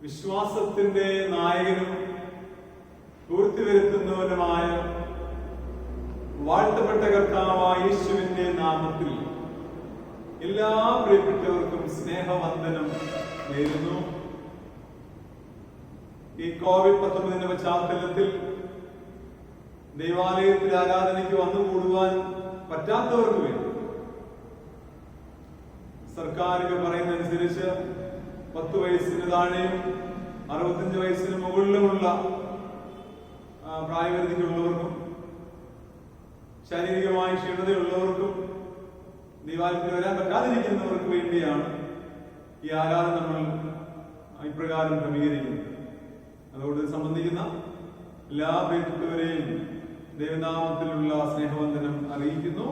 വിശ്വാസത്തിന്റെ നായകനും പൂർത്തിവരുത്തുന്നവനുമായ വാഴ്ത്തപ്പെട്ട കർത്താവായ യേശുവിന്റെ നാമത്തിൽ എല്ലാ പ്രിയപ്പെട്ടവർക്കും സ്നേഹവന്ദനം നേരുന്നു. ഈ കോവിഡ്-19 പശ്ചാത്തലത്തിൽ ദൈവാലയത്തിൽ ആരാധനയ്ക്ക് വന്നുകൂടുവാൻ പറ്റാത്തവർക്ക് വേണ്ടി സർക്കാരുകൾ പറയുന്നതനുസരിച്ച് 10 വയസ്സിന് താഴെയും 65 വയസ്സിന് മുകളിലുമുള്ള പ്രായപരിധിക്കുള്ളവർക്കും ശാരീരികമായ ക്ഷീണതയുള്ളവർക്കും ദൈവാലയത്തിൽ വരാൻ പറ്റാതിരിക്കുന്നവർക്ക് വേണ്ടിയാണ് ഈ ആരാധന നമ്മൾ ഇപ്രകാരം ക്രമീകരിക്കുന്നത്. അതോട് സംബന്ധിക്കുന്ന എല്ലാ പ്രിയപ്പെട്ടവരെയും ദൈവനാമത്തിലുള്ള സ്നേഹവന്ദനം അറിയിക്കുന്നു.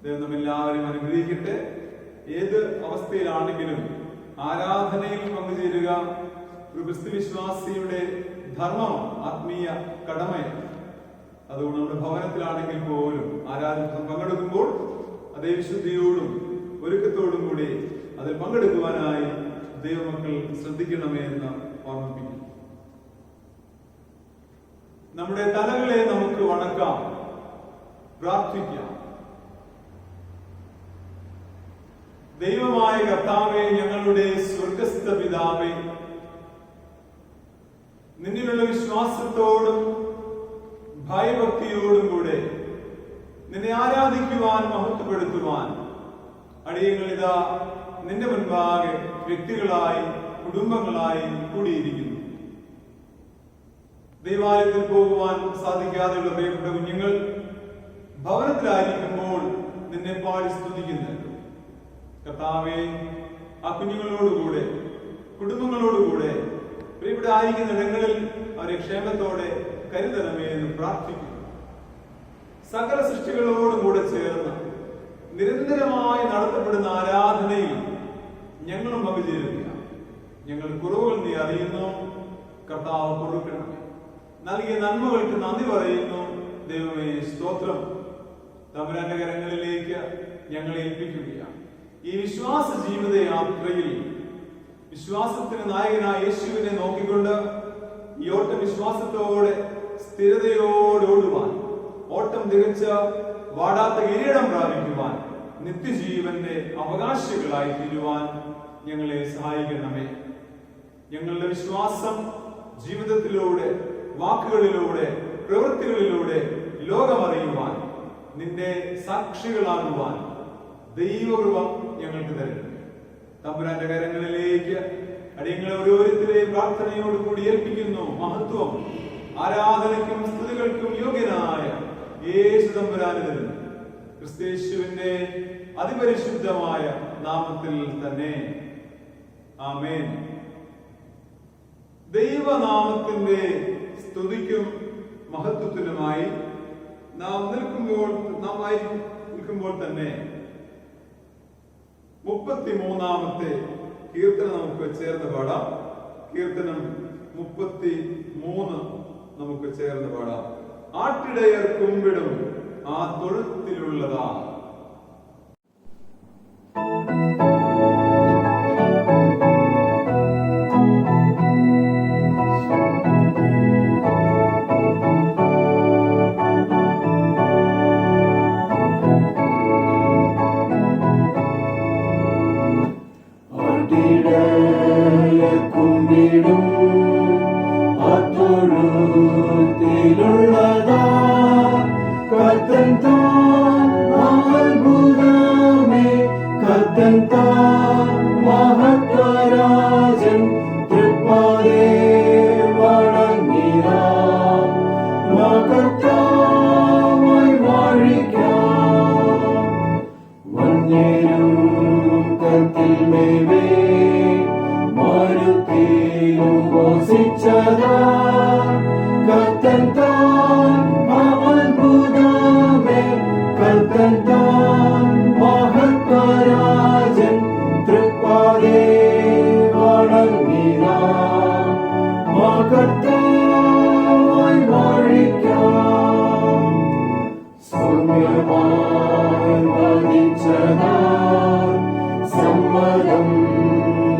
ദൈവം നമ്മെല്ലാവരെയും അനുഗ്രഹിക്കട്ടെ. ഏത് അവസ്ഥയിലാണെങ്കിലും ആരാധനയിൽ പങ്കുചേരുക ഒരു ക്രിസ്തു വിശ്വാസിയുടെ ധർമ്മമാണ്, ആത്മീയ കടമയാണ്. അതുകൊണ്ട് നമ്മുടെ ഭവനത്തിലാണെങ്കിൽ പോലും ആരാധന പങ്കെടുക്കുമ്പോൾ അതേ വിശുദ്ധിയോടും ഒരുക്കത്തോടും കൂടി അതിൽ പങ്കെടുക്കുവാനായി ദൈവമക്കൾ ശ്രദ്ധിക്കണമേ എന്ന് ഓർമ്മിപ്പിക്കുന്നു. നമ്മുടെ തലകളെ നമുക്ക് വണക്കാം, പ്രാർത്ഥിക്കാം. ദൈവമായ കർത്താവേ, ഞങ്ങളുടെ സ്വർഗസ്ഥ പിതാവേ, നിന്നിലുള്ള വിശ്വാസത്തോടും ഭയഭക്തിയോടും കൂടെ നിന്നെ ആരാധിക്കുവാൻ, മഹത്വപ്പെടുത്തുവാൻ അടിയങ്ങളിതാ നിന്റെ മുൻപാകെ വ്യക്തികളായി കുടുംബങ്ങളായി കൂടിയിരിക്കുന്നു. ദൈവാലയത്തിൽ പോകുവാൻ സാധിക്കാതെയുള്ള പ്രിയപ്പെട്ട കുഞ്ഞുങ്ങൾ ഭവനത്തിലായിരിക്കുമ്പോൾ നിന്നെ പാടി സ്തുതിക്കുന്നുണ്ട്. കർത്താവേ, ആ കുഞ്ഞുങ്ങളോടുകൂടെ കുടുംബങ്ങളോടുകൂടെ പ്രിയപ്പെട്ട ആയിരിക്കുന്ന ഇടങ്ങളിൽ അവരെ ക്ഷേമത്തോടെ കരുതണമേ എന്ന് പ്രാർത്ഥിക്കുന്നു. സകല സൃഷ്ടികളോടും കൂടെ ചേർന്ന് നിരന്തരമായി നടത്തപ്പെടുന്ന ആരാധനയിൽ ഞങ്ങളും പങ്കുചേരുക. ഞങ്ങൾ കുറവുകൾ നീ അറിയുന്നു. കർത്താവ് കൊടുക്കണമേ. നൽകിയ നന്മകൾക്ക് നന്ദി പറയുന്നു. ദൈവമേ സ്തോത്രം. തമ്പുരാന്റെ കരങ്ങളിലേക്ക് ഞങ്ങളെ ഏൽപ്പിക്കുകയാണ്. ഈ വിശ്വാസ ജീവിത യാത്രയിൽ വിശ്വാസത്തിന് നായകനായ യേശുവിനെ നോക്കിക്കൊണ്ട് ഈ ഓട്ടം വിശ്വാസത്തോടെ സ്ഥിരതയോടെ ഓടുവാൻ, ഓട്ടം തികച്ച വാടാത്ത കിരീടം പ്രാപിക്കുവാൻ, നിത്യജീവന്റെ അവകാശികളായി തീരുവാൻ ഞങ്ങളെ സഹായിക്കണമേ. ഞങ്ങളുടെ വിശ്വാസം ജീവിതത്തിലൂടെ, വാക്കുകളിലൂടെ, പ്രവൃത്തികളിലൂടെ ലോകമറിയുവാൻ, നിന്റെ സാക്ഷികളാകുവാൻ ദൈവകൃപ ഞങ്ങൾക്ക് തരുന്നു. തമ്പുരാന്റെ കരങ്ങളിലേക്ക് അടിയങ്ങളെ ഓരോരുത്തരെയും പ്രാർത്ഥനയോടുകൂടി ഏൽപ്പിക്കുന്നു. മഹത്വം ആരാധനയ്ക്കും സ്തുതികൾക്കും യോഗ്യനായ യേശു തമ്പുരാന് തരുന്നു. ക്രിസ്തയേശുവിന്റെ അതിപരിശുദ്ധമായ നാമത്തിൽ തന്നെ ആമേൻ. ദൈവനാമത്തിന്റെ സ്തുതിക്കും മഹത്വത്തിനുമായി നാം നിൽക്കുമ്പോൾ തന്നെ 33-ാമത്തെ കീർത്തനം നമുക്ക് ചേർന്ന് പാടാം. കീർത്തനം 33 നമുക്ക് ചേർന്ന് പാടാം. ആട്ടിടയർ കുമ്പിടും ആ തൊഴുത്തിലുള്ളതാ. കുമ്പിടും ആ തൊഴുത്തിലുള്ളതാ. കർത്തൻ താൻ അത്ഭുതമേ, കർത്തൻ താൻ മഹത്വരാജൻ. തൃപ്പാദേ വണങ്ങിടാം, മഹത്തായി കർത്തൻ താൻ മഹത്വരാജൻ തൃപ്പാദേ വണങ്ങിനാം മകത്തായി വാഴിക്കാം സൗമ്യമായി വഹിച്ചതാ സമ്മതം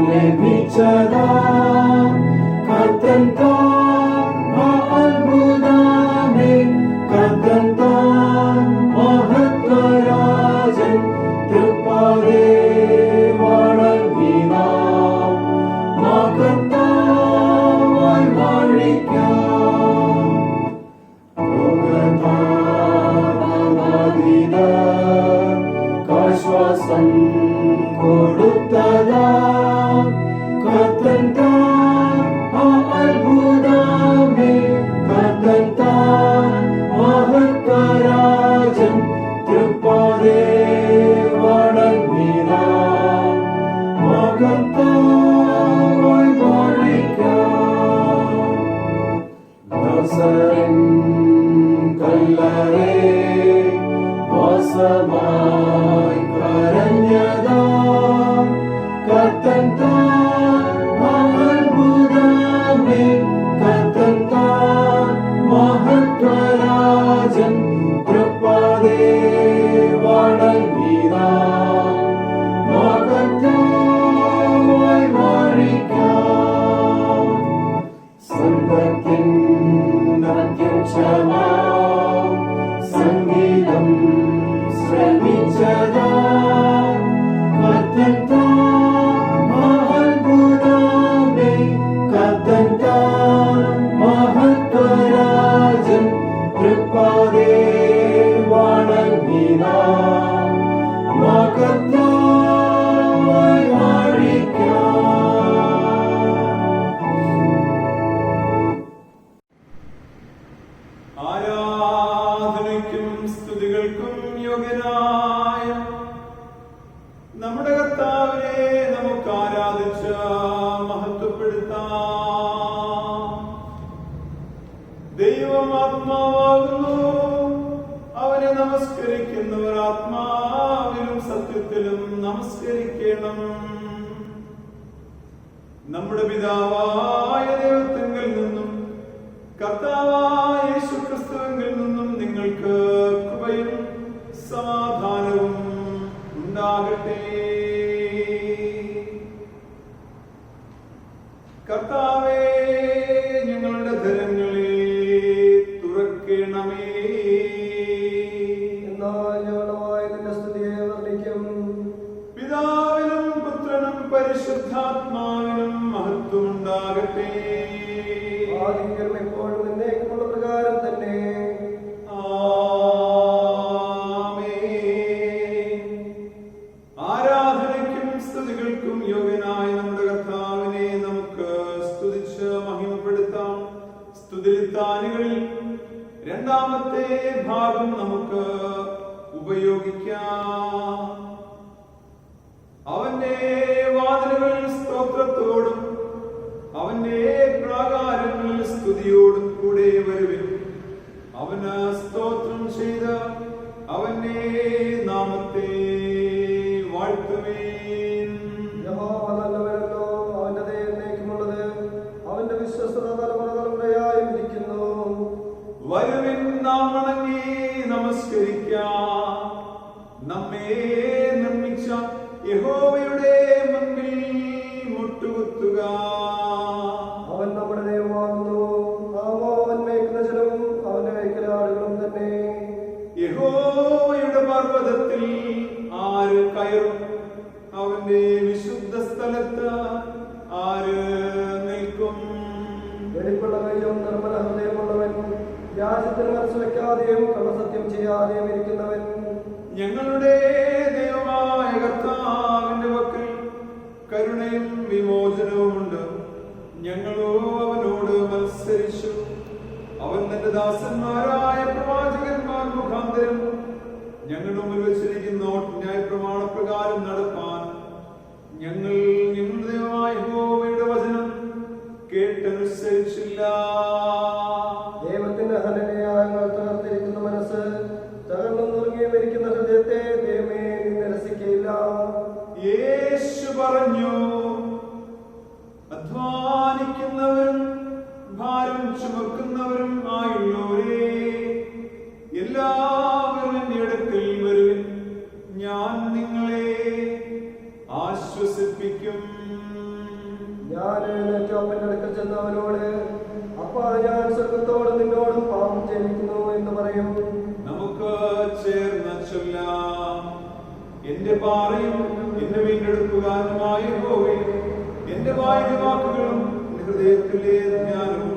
ലഭിച്ചതാ കർത്തൻ താൻ അത്ഭുതമേ കർത്തൻ താൻ മഹത്വരാജൻ തൃപ്പാദേ വണങ്ങിനാം മകത്തായി വാഴിക്കാം ശ്വാസം കൊടുത്തതാ കർത്തൻ താൻ അത്ഭുതമേ കർത്തൻ താൻ മഹത്വരാജൻ തൃപ്പാദേ വണങ്ങിനാം മകത്തായി വാഴിക്കാം ദാസരൻ കല്ലറേ വാസമായി കരഞ്ഞതാ കർത്തൻ താൻ അത്ഭുതമേ കർത്തൻ താൻ മഹത്വരാജൻ തൃപ്പാദേ വണങ്ങിനാം മകത്തായി വാഴിക്കാം സ്വർഗ്ഗത്തിൻ അത്യുച്ചമാം സംഗീതം ശ്രമിച്ചതാ കർത്തൻ താൻ അത്ഭുതമേ കർത്തൻ താൻ മഹത്വരാജൻ തൃപ്പാദേ വണങ്ങിനാം മകത്തായി വാഴിക്കാം ആരാധനയ്ക്കും സ്തുതികൾക്കും യോഗ്യനായ നമ്മുടെ കർത്താവിനെ നമുക്ക് ആരാധിച്ച് മഹത്വപ്പെടുത്താം. ദൈവം ആത്മാവാകുന്നു, അവനെ നമസ്കരിക്കുന്നവർ ആത്മാവിലും സത്യത്തിലും നമസ്കരിക്കണം. നമ്മുടെ പിതാവായ ദൈവത്തിങ്കൽ നിന്നും കർത്താവായ യേശുക്രിസ്തുവിൽ നിന്നും നിങ്ങൾക്ക് കൃപയും സമാധാനവും ഉണ്ടാകട്ടെ. കർത്താവേ, ഞങ്ങളുടെ ധരങ്ങളെ തുറക്കണമേ. എന്നാൽ ഞങ്ങളുടെ വായ നിന്റെ സ്തുതിയെ വർണ്ണിക്കും. പിതാവിനും പുത്രനും പരിശുദ്ധാത്മാവിനും മഹത്വമുണ്ടാകട്ടെ. ആദിയും എപ്പോഴും എന്നേക്കുമുള്ള പ്രകാരം തന്നെ. ആമേൻ. ആരാധനയ്ക്കും സ്തുതികൾക്കും യോഗ്യനായ നമ്മുടെ കർത്താവിനെ നമുക്ക് സ്തുതിച്ച് മഹിമപ്പെടുത്താം. സ്തുതിലിത്താനുകളിൽ രണ്ടാമത്തെ ഭാഗം നമുക്ക് ഉപയോഗിക്കാം. അവന്റെ വാതിലുകൾ സ്തോത്രത്തോടും അവന്റെ പ്രാകാരങ്ങളിൽ സ്തുതിയോടും കൂടെ വരുവിൻ. അവന് സ്തോത്രം ചെയ്ത് അവന്റെ നാമത്തെ വാഴ്ത്തുവീൻ. യഹോവ നല്ലവനല്ലോ, അവന്റെ ദയ എന്നേക്കുമുള്ളത്. അവന്റെ വിശ്വസ്തത തലമുറ തലമുറയായി ഇരിക്കുന്നു. വരുവിൻ, നാം വണങ്ങി നമസ്കരിക്കാം. നമ്മെ നിർമ്മിച്ച യഹോവയുടെ മുൻപിൽ മുട്ടുകുത്തുക. അവൻ നമ്മുടെ ദൈവമാകുന്നു, നാമോ അവൻ മേക്കുന്ന ജനവും അവന്റെ കൈക്കലാടുകളും തന്നെ. യഹോവയുടെ പർവ്വതത്തിൽ ആര് കയറും? അവന്റെ വിശുദ്ധ സ്ഥലത്ത് ആര് നിൽക്കും? വെടിപ്പുള്ള കൈയും നിർമ്മല ഹൃദയമുള്ളവൻ, വ്യാജത്തിന് മനസ്സ് വെക്കാതെയും കള്ളസത്യം ചെയ്യാതെയും ഇരിക്കുന്നവൻ. ഞങ്ങളുടെ ദൈവമായ കർത്താവിന്റെ പക്കൽ കരുണയും വിമോചനവുമുണ്ട്. ഞങ്ങളോ അവനോട് മത്സരിച്ചു. അവൻ തന്റെ ദാസന്മാരായ പ്രവാചകന്മാർ മുഖാന്തരം ഞങ്ങളുടെ മുമ്പിൽ വെച്ചിരിക്കുന്ന ന്യായപ്രമാണപ്രകാരം നടപ്പാൻ ഞങ്ങൾ ഞങ്ങളുടെ ദൈവമായ യഹോവയുടെ വചനം കേട്ടനുസരിച്ചില്ല. ദൈവത്തിന്റെ ഹനനയാങ്ങൾ തകർത്തിരിക്കുന്ന മനസ്സ്, തകർന്നു നുറുങ്ങി മരിക്കുന്ന ഹൃദയം എല്ലാവരും എന്റെ അടുക്കൽ വരുവിൻ, ഞാൻ നിങ്ങളെ ആശ്വസിപ്പിക്കും. ഞാൻ എഴുന്നേറ്റ് അപ്പന്റെ അടുക്കൽ ചെന്ന് അവനോട്, അപ്പാ ഞാൻ സ്വർഗത്തോടും നിന്നോടും പാപം ചെയ്തിരിക്കുന്നു എന്ന് പറയും. നമുക്ക് ചേർന്ന് ചൊല്ലാം. എന്റെ പാറയും എന്നെ വീണ്ടെടുക്കുവാനുമായ യഹോവേ, എന്റെ വായിലെ വാക്കുകളും എന്റെ ഹൃദയത്തിലെ ജ്ഞാനവും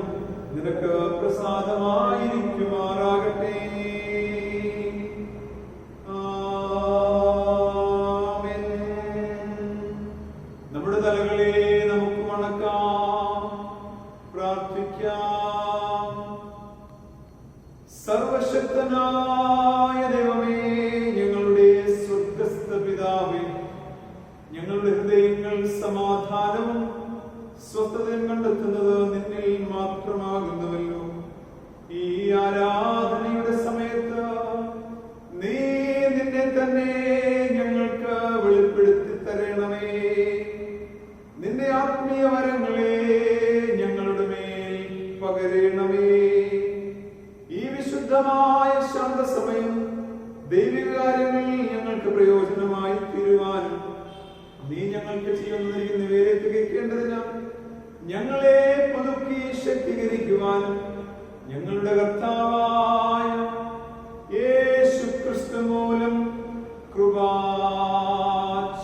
നിനക്ക് പ്രസാദമായിരിക്കുമാറാകട്ടെ. ആമേൻ. നമ്മുടെ തലകളെ നമുക്ക് വണക്കാം, പ്രാർത്ഥിക്കാം. സർവശക്തനായ ദൈവമേ, ഞങ്ങളുടെ സ്വർഗ്ഗസ്ഥ പിതാവേ, ഞങ്ങളുടെ ഹൃദയങ്ങൾ സമാധാനവും സ്വസ്ഥതയും കണ്ടെത്തുന്നത് നിന്നിൽ മാത്രമാകുന്നുവല്ലോ. ഈ ആരാധനയുടെ സമയത്ത് നീ നിന്നെ തന്നെ ഞങ്ങൾക്ക് വെളിപ്പെടുത്തി തരണമേ. നിന്റെ ആത്മീയ വരങ്ങളെ ഞങ്ങളുടെ മേൽ പകരണമേ. ഈ വിശുദ്ധമായ ശാന്തസമയം ദൈവിക കാര്യങ്ങളിൽ ഞങ്ങൾക്ക് പ്രയോജനമായി തീരുവാനും നീ ഞങ്ങൾക്ക് ചെയ്യുന്നതിനെ തികയ്ക്കേണ്ടതിന് ഞങ്ങളെ പുതുക്കി ശക്തീകരിക്കുവാനും ഞങ്ങളുടെ കർത്താവായ യേശുക്രിസ്തു മൂലം കൃപ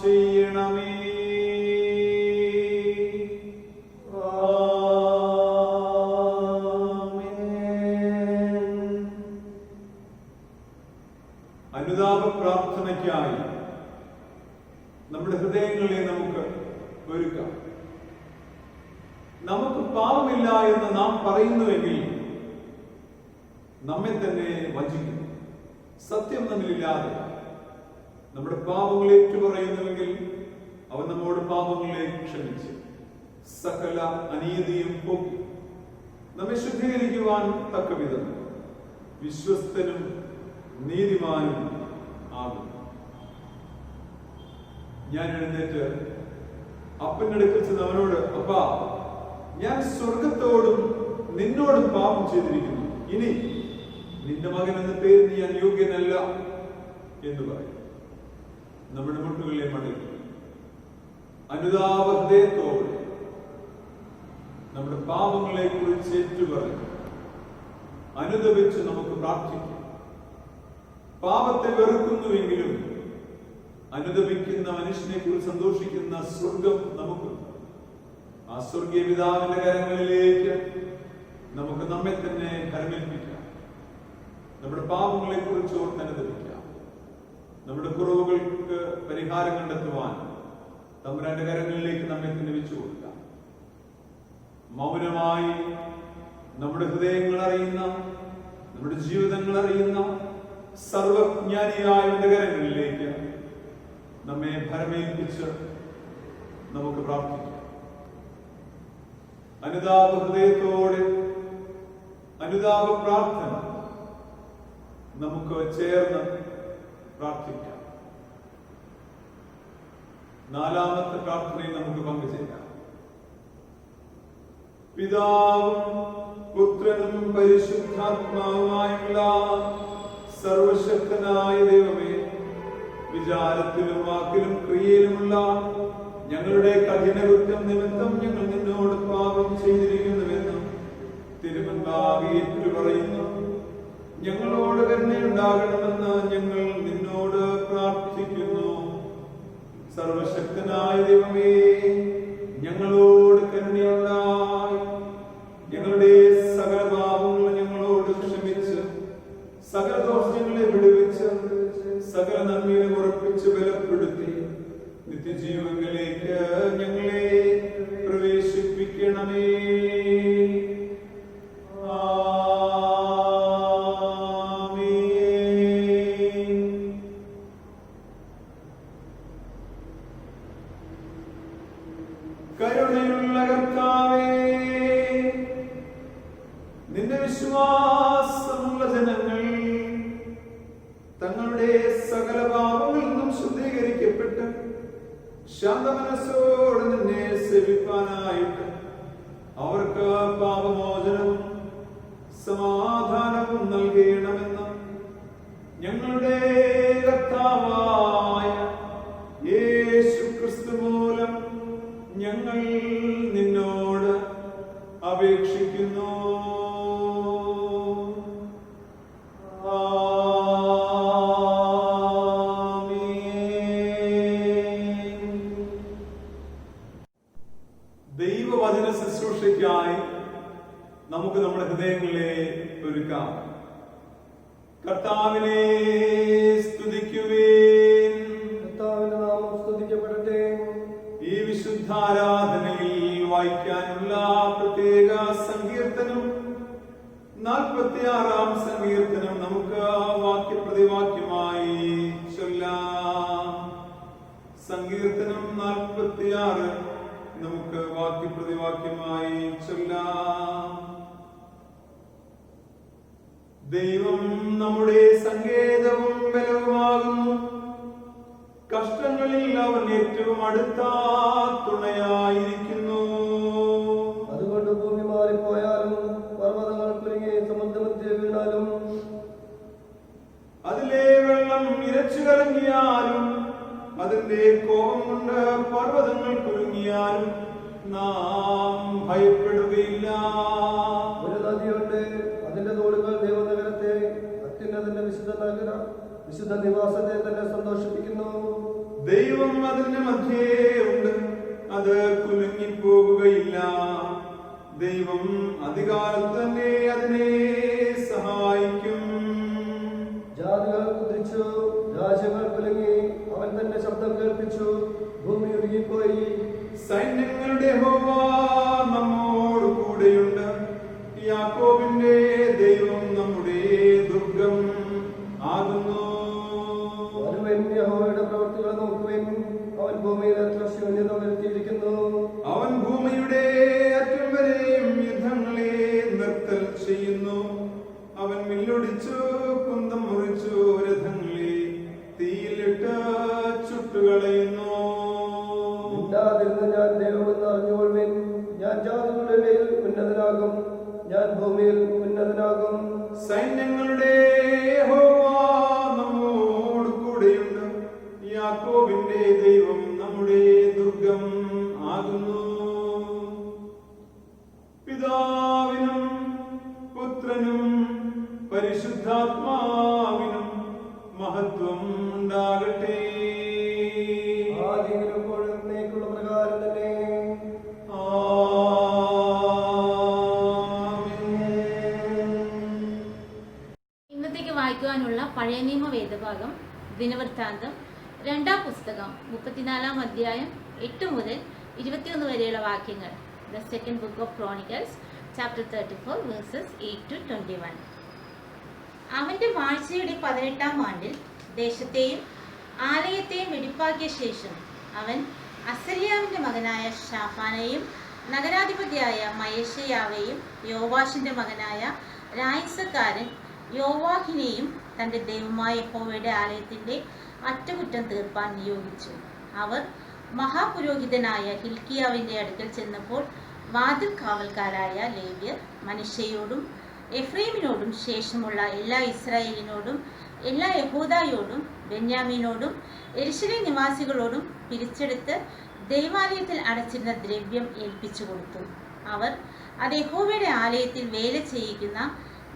ചെയ്യണമേ. അനുതാപ പ്രാർത്ഥനയ്ക്കായി നമ്മുടെ ഹൃദയങ്ങളെ നമുക്ക് ഒരുക്കാം. നമുക്ക് പാപമില്ല എന്ന് നാം പറയുന്നുവെങ്കിൽ നമ്മെ തന്നെ വഞ്ചിക്കുന്നു. സത്യം നമ്മിലില്ലാതെ നമ്മുടെ പാപങ്ങളെ ഏറ്റുപറയുന്നുവെങ്കിൽ അവൻ നമ്മോട് പാപങ്ങളെ ക്ഷമിച്ച് സകല അനീതിയും പോക്കി നമ്മെ ശുദ്ധീകരിക്കുവാൻ തക്കവിധം വിശ്വസ്തനും നീതിമാനും ആകും. ഞാൻ എഴുന്നേറ്റ് അപ്പന്റെ അടുക്കൽ ചെന്ന് അവനോട്, അപ്പാ, ഞാൻ സ്വർഗത്തോടും നിന്നോടും പാപം ചെയ്തിരിക്കുന്നു. ഇനി നിന്റെ മകൻ എന്ന പേരിന് ഞാൻ യോഗ്യനല്ല എന്ന് പറയും. നമ്മുടെ മുട്ടുകളെ മടക്കി അനുതാപ ഹൃദയത്തോടെ നമ്മുടെ പാപങ്ങളെ കുറിച്ച് ഏറ്റുപറയും അനുദപിച്ച് നമുക്ക് പ്രാർത്ഥിക്കാം. പാപത്തെ വെറുക്കുന്നുവെങ്കിലും അനുദപിക്കുന്ന മനുഷ്യനെ കുറിച്ച് സന്തോഷിക്കുന്ന സ്വർഗം നമുക്കുണ്ട്. ആ സ്വർഗീയ പിതാവിന്റെ കരങ്ങളിലേക്ക് നമുക്ക് നമ്മെ തന്നെ കരമേൽപ്പിക്കാം. നമ്മുടെ പാപങ്ങളെ കുറിച്ച് ഓർത്ത് അനുദപിക്കാം. നമ്മുടെ കുറവുകൾക്ക് പരിഹാരം കണ്ടെത്തുവാൻ തമ്പുരാന്റെ കരങ്ങളിലേക്ക് നമ്മെ തന്നെ വെച്ചു കൊടുക്കാം. മൗനമായി നമ്മുടെ ഹൃദയങ്ങൾ അറിയുന്ന, നമ്മുടെ ജീവിതങ്ങൾ അറിയുന്ന സർവജ്ഞാനിയായവന്റെ കരങ്ങളിലേക്ക് നമ്മെ ഭരമേൽപ്പിച്ച് നമുക്ക് പ്രാർത്ഥിക്കാം. അനുതാപ ഹൃദയത്തോടെ അനുതാപ പ്രാർത്ഥന നമുക്ക് ചേർന്ന് പ്രാർത്ഥിക്കാം. നാലാമത്തെ പ്രാർത്ഥനയിൽ നമുക്ക് പങ്കുചേരാം. പിതാവും പുത്രനും പരിശുദ്ധാത്മാവുമായുള്ള സർവശക്തനായ ദൈവമേ, വിചാരത്തിലും വാക്കിലും ക്രിയയിലുമുള്ള ഞങ്ങളുടെ കഠിനകൃത്യം നിമിത്തം ഞങ്ങൾ നിന്നോട് പാപം ചെയ്തിരിക്കുന്നുവെന്ന് തിരുമുൻപാകെ ഏറ്റുപറയുന്നു. ഞങ്ങളോട് കരുണയുണ്ടാകണമെന്ന് ഞങ്ങൾ നിന്നോട് പ്രാർത്ഥിക്കുന്നു. സർവശക്തനായ ദൈവമേ, ഞങ്ങളോട് കരുണയുണ്ടായി ഞങ്ങളുടെ സകല പാപങ്ങളും ഞങ്ങളോട് ക്ഷമിച്ച് സകല ദോഷങ്ങളെ വിടുവിച്ച് സകല നന്മയെ ഉറപ്പിച്ച് ബലപ്പെടുത്തി നിത്യജീവങ്ങളിലേക്ക് ഞങ്ങളെ പ്രവേശിപ്പിക്കണമേ. കരുണയുള്ള കർത്താവേ, നിന്റെ വിശ്വാസമുള്ള ജനങ്ങൾ തങ്ങളുടെ സകല പാപങ്ങളിൽ നിന്നും ശുദ്ധീകരിക്കപ്പെട്ട് ശാന്തമനസ്സോടെ നിന്നെ സേവിപ്പാനായിട്ട് അവർക്ക് പാപമോചനവും സമാധാനവും നൽകണമെന്ന് ഞങ്ങളുടെ കർത്താവായ യേശുക്രിസ്തു മൂലം ഞങ്ങൾ നിന്നോട് അപേക്ഷിക്കുന്നു. ദൈവവചന ശുശ്രൂഷയ്ക്കായി നമുക്ക് നമ്മുടെ ഹൃദയങ്ങളെ ഒരുക്കാം. കർത്താവിനെ സ്തുതിക്കുവേൻ. കർത്താവിന്റെ നാമം സ്തുതിക്കപ്പെടട്ടെ. ഈ വിശുദ്ധാരാധനയിൽ വായിക്കാനുള്ള പ്രത്യേക സങ്കീർത്തനം 46-ാം സങ്കീർത്തനം നമുക്ക് വാക്യപ്രതിവാക്യമായി ചൊല്ലാം. സങ്കീർത്തനം 46 നമുക്ക് വാക്യപ്രതിവാക്യമായി ചൊല്ലാം. ദൈവം നമ്മുടെ സങ്കേതവും ബലവുമാകുന്നു. കഷ്ടങ്ങളിൽ അവൻ ഏറ്റവും അടുത്ത തുണയായിരിക്കുന്നു. അതുകൊണ്ട് ഭൂമി മാറിപ്പോയാലും പർവ്വതങ്ങൾ കുലുങ്ങി സമുദ്രമധ്യേ വീണാലും അതിലെ വെള്ളം ഇരച്ചു കലങ്ങിയാലും അതിന്റെ കോപം കൊണ്ട് പർവ്വതങ്ങൾ കുലുങ്ങിയാലും നാം ഭയപ്പെടുകയില്ല. ഒരു നദിയുണ്ട്, അതിന്റെ തോടുകൾ ദൈവനഗരത്തെ, അത്യുന്നതന്റെ വിശുദ്ധ നിവാസത്തെ തന്നെ സന്തോഷിപ്പിക്കുന്നു. ദൈവം അതിന്റെ മധ്യേ ഉണ്ട്, അത് കുലുങ്ങിപ്പോകുകയില്ല. ദൈവം അധികാലത്ത് തന്നെ അതിനെ സഹായിക്കും. ജാതികൾ കുതിച്ചു, രാജ്യങ്ങൾ കുലുങ്ങി, അവൻ തന്റെ ശബ്ദം കേൾപ്പിച്ചു, ഭൂമി ഉരുകിപ്പോയി. സൈന്യങ്ങളുടെ യഹോവ നമ്മോട് കൂടെയുണ്ട്. യാക്കോബിന്റെ ദൈവം നമ്മുടെ ദുർഗം ആകുന്നു. വരുവൻ, യഹോവയുടെ പ്രവൃത്തികൾ നോക്കുവിൻ. അവൻ ഭൂമിയിൽ എത്ര ശൂന്യത വരുത്തിയിരിക്കുന്നു. അവൻ ഭൂമിയുടെ അറ്റം വരെയും യുദ്ധങ്ങളെ നിർത്തൽ ചെയ്യുന്നു. അവൻ മില്ലൊടിച്ചു, കുന്തം മുറിച്ചു, രഥങ്ങളെ തീയിലിട്ട് ചുട്ടുകളയുന്നു. മിണ്ടാതിരുന്ന് ഞാൻ ദൈവമെന്ന് അറിഞ്ഞുകൊള്ളുവിൻ. ഞാൻ ജാതികളുടെ ഇടയിൽ ഉന്നതനാകും, ഞാൻ ഭൂമിയിൽ ഉന്നതനാകും. സൈന്യങ്ങളുടെ യഹോവ നമ്മോട് കൂടെയുണ്ട്. യാക്കോബിന്റെ ദൈവം നമ്മുടെ ദുർഗം ആകുന്നു. പിതാവിനും പുത്രനും പരിശുദ്ധാത്മാവിനും മഹത്വം ഉണ്ടാകട്ടെ. ആദിയിലും ഇപ്പോഴും എന്നേക്കുമുള്ള പ്രകാരം തന്നെ. ഇന്നത്തേക്ക് വായിക്കുവാനുള്ള പഴയ നിയമ വേദഭാഗം ദിനവൃത്താന്തം 2-ാം പുസ്തകം 34-ാം അധ്യായം 8 മുതൽ 21 വരെയുള്ള വാക്യങ്ങൾ. The second book of Chronicles chapter 34 versus 8 to 21. അവന്റെ വാഴ്ചയുടെ 18-ാം ആണ്ടിൽ ദേശത്തെയും ആലയത്തെയും വെടിപ്പാക്കിയ ശേഷം അവൻ അസര്യാവിന്റെ മകനായ ഷാഫാനെയും നഗരാധിപതിയായ മയേശയാവെയും യോവാഷിന്റെ മകനായ രായിസക്കാരൻ യോവാഹിനെയും തന്റെ ദൈവമായ യഹോവയുടെ ആലയത്തിന്റെ അറ്റകുറ്റം തീർപ്പാൻ നിയോഗിച്ചു. അവർ മഹാപുരോഹിതനായ ഹിൽക്കിയാവിന്റെ അടുക്കൽ ചെന്നപ്പോൾ വാതിൽ കാവൽക്കാരായ ലേവ്യർ മനശ്ശെയോടും എഫ്രൈമിനോടും ശേഷമുള്ള എല്ലാ ഇസ്രായേലിനോടും എല്ലാ യഹൂദായോടും ബെന്യാമീനോടും യെരൂശലേം നിവാസികളോടും പിരിച്ചെടുത്ത് ദൈവാലയത്തിൽ അടച്ചിരുന്ന ദ്രവ്യം ഏൽപ്പിച്ചു കൊടുത്തു. അവർ അത് യഹോവയുടെ ആലയത്തിൽ വേല ചെയ്യിക്കുന്ന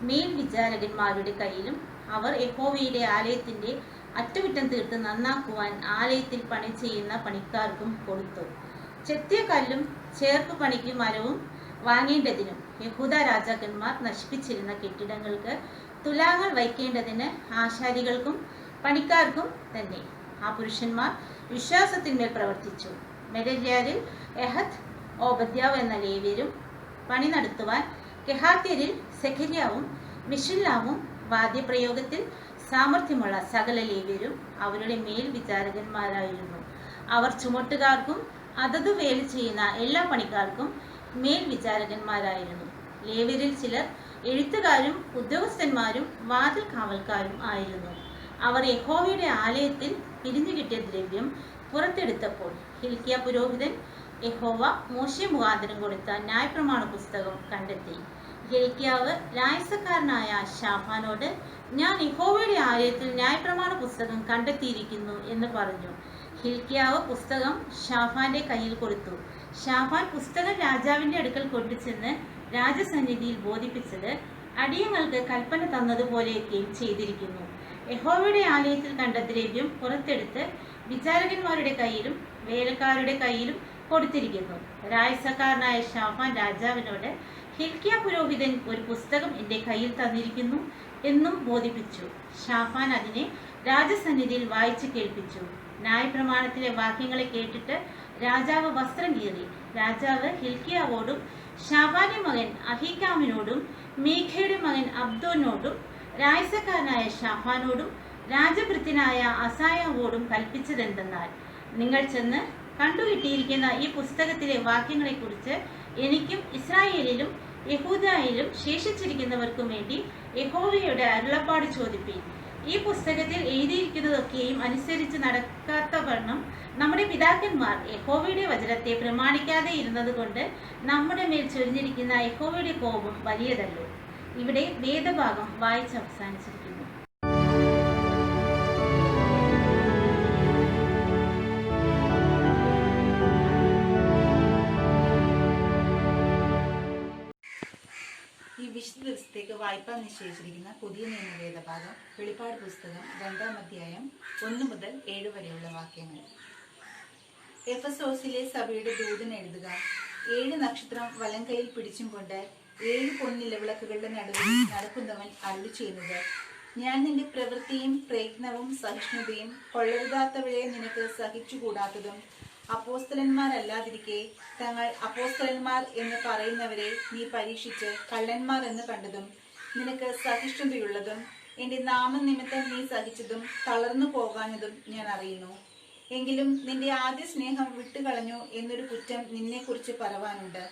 മേൽവിചാരകന്മാരുടെ കയ്യിലും അവർ യഹോവയുടെ ആലയത്തിന്റെ അറ്റകുറ്റം തീർത്ത് നന്നാക്കുവാൻ ആലയത്തിൽ പണി ചെയ്യുന്ന പണിക്കാർക്കും കൊടുത്തു. ചെത്തിയ കല്ലും ചേർപ്പ് പണിക്ക് മരവും വാങ്ങേണ്ടതിനും യഹൂദ രാജാക്കന്മാർ നശിപ്പിച്ചിരുന്ന കെട്ടിടങ്ങൾക്ക് തുലാങ്ങൾ വയ്ക്കേണ്ടതിന് ആശാരികൾക്കും പണിക്കാർക്കും തന്നെ. ആ പുരുഷന്മാർ വിശ്വാസത്തിന്മേൽ പ്രവർത്തിച്ചു. മെരര്യാരിൽ എഹത്ത് ഓബദ്യാവ് എന്ന ലേവ്യരും പണി നടത്തുവാൻ കെഹാത്യരിൽ സെഖര്യാവും മിഷുല്ലാവും വാദ്യപ്രയോഗത്തിൽ സാമർഥ്യമുള്ള സകല ലേവ്യരും അവരുടെ മേൽവിചാരകന്മാരായിരുന്നു. അവർ ചുമട്ടുകാർക്കും അതത് വേല ചെയ്യുന്ന എല്ലാ പണിക്കാർക്കും മേൽവിചാരകന്മാരായിരുന്നു. ലേവ്യരിൽ ചിലർ എഴുത്തുകാരും ഉദ്യോഗസ്ഥന്മാരും വാതിൽ കാവൽക്കാരും ആയിരുന്നു. അവർ യഹോവയുടെ ആലയത്തിൽ പിരിഞ്ഞു കിട്ടിയ ദ്രവ്യം പുറത്തെടുത്തപ്പോൾ ഹിൽക്കിയ പുരോഹിതൻ യഹോവ മോശെ മുഖാന്തരം കൊടുത്ത ന്യായപ്രമാണ പുസ്തകം കണ്ടെത്തി. ഹിൽക്കിയാവ് രായസക്കാരനായ ശാഫാനോട്, ഞാൻ യഹോവയുടെ ആലയത്തിൽ ന്യായപ്രമാണ പുസ്തകം കണ്ടെത്തിയിരിക്കുന്നു എന്ന് പറഞ്ഞു. ഹിൽക്കിയാവ് പുസ്തകം ശാഫാന്റെ കയ്യിൽ കൊടുത്തു. ശാഫാൻ പുസ്തകം രാജാവിന്റെ അടുക്കൽ കൊണ്ടുചെന്ന് രാജസന്നിധിയിൽ ബോധിപ്പിച്ചത് അടിയങ്ങൾക്ക് കൽപ്പന തന്നതുപോലെയൊക്കെയും ചെയ്തിരിക്കുന്നു. യഹോവയുടെ ആലയത്തിൽ കണ്ട ദ്രവ്യം പുറത്തെടുത്ത് വിചാരകന്മാരുടെ കയ്യിലും വേലക്കാരുടെ കയ്യിലും കൊടുത്തിരിക്കുന്നു. രായസക്കാരനായ ശാഫാൻ രാജാവിനോട്, ഹിൽക്കിയ പുരോഹിതൻ ഒരു പുസ്തകം എൻ്റെ കയ്യിൽ തന്നിരിക്കുന്നു എന്നും ബോധിപ്പിച്ചു. ശാഫാൻ അതിനെ രാജസന്നിധിയിൽ വായിച്ചു കേൾപ്പിച്ചു. ന്യായപ്രമാണത്തിലെ വാക്യങ്ങളെ കേട്ടിട്ട് രാജാവ് വസ്ത്രം കീറി. രാജാവ് ഹിൽക്കിയാവോടും ശാഫാന്റെ മകൻ അഹീക്കാമിനോടും മീഖയുടെ മകൻ അബ്ദോനോടും രായസക്കാരനായ ശാഫാനോടും രാജഭൃത്യനായ അസായാവോടും കൽപ്പിച്ചതെന്തെന്നാൽ, നിങ്ങൾ ചെന്ന് കണ്ടുകിട്ടിയിരിക്കുന്ന ഈ പുസ്തകത്തിലെ വാക്യങ്ങളെക്കുറിച്ച് എനിക്കും ഇസ്രായേലിലും യഹൂദയിലും ശേഷിച്ചിരിക്കുന്നവർക്കും വേണ്ടി യഹോവയുടെ അരുളപ്പാട് ചോദിപ്പീൻ. ഈ പുസ്തകത്തിൽ എഴുതിയിരിക്കുന്നതൊക്കെയും അനുസരിച്ച് നടക്കാത്തവണ്ണം നമ്മുടെ പിതാക്കന്മാർ യഹോവയുടെ വചനത്തെ പ്രമാണിക്കാതെ ഇരുന്നത് കൊണ്ട് നമ്മുടെ മേൽ ചൊരിഞ്ഞിരിക്കുന്ന യഹോവയുടെ കോപം വലിയതല്ലോ. ഇവിടെ വേദഭാഗം വായിച്ച് അവസാനിച്ചിരിക്കുന്നു. ഈ വിശുദ്ധ ദിവസത്തേക്ക് വായ്പ നിശ്ചയിച്ചിരിക്കുന്ന പുതിയ നിയമ വേദഭാഗം വെളിപ്പാട് പുസ്തകം 2-ാം അധ്യായം 1 മുതൽ 7 വരെയുള്ള വാക്യങ്ങൾ. എഫെസോസിലെ സഭയുടെ ദൂതൻ എഴുതുക. 7 നക്ഷത്രം വലങ്കയിൽ പിടിച്ചും കൊണ്ട് 7 പൊൻനിലവിളക്കുകളുടെ നടുവിൽ നടക്കുന്നവൻ അരുളി ചെയ്യുന്നത്, ഞാൻ നിന്റെ പ്രവൃത്തിയും പ്രയത്നവും സഹിഷ്ണുതയും കൊള്ളരുതാത്തവരെ നിനക്ക് സഹിച്ചുകൂടാത്തതും അപ്പോസ്തലന്മാരല്ലാതിരിക്കെ തങ്ങൾ അപ്പോസ്തലന്മാർ എന്ന് പറയുന്നവരെ നീ പരീക്ഷിച്ച് കള്ളന്മാർ എന്ന് കണ്ടതും നിനക്ക് സഹിഷ്ണുതയുള്ളതും എന്റെ നാമനിമിത്തം നീ സഹിച്ചതും തളർന്നു പോകാഞ്ഞതും ഞാൻ അറിയുന്നു. എങ്കിലും നിന്റെ ആദ്യ സ്നേഹം വിട്ടുകളഞ്ഞു എന്നൊരു കുറ്റം നിന്നെക്കുറിച്ച് പറവാനുണ്ട്.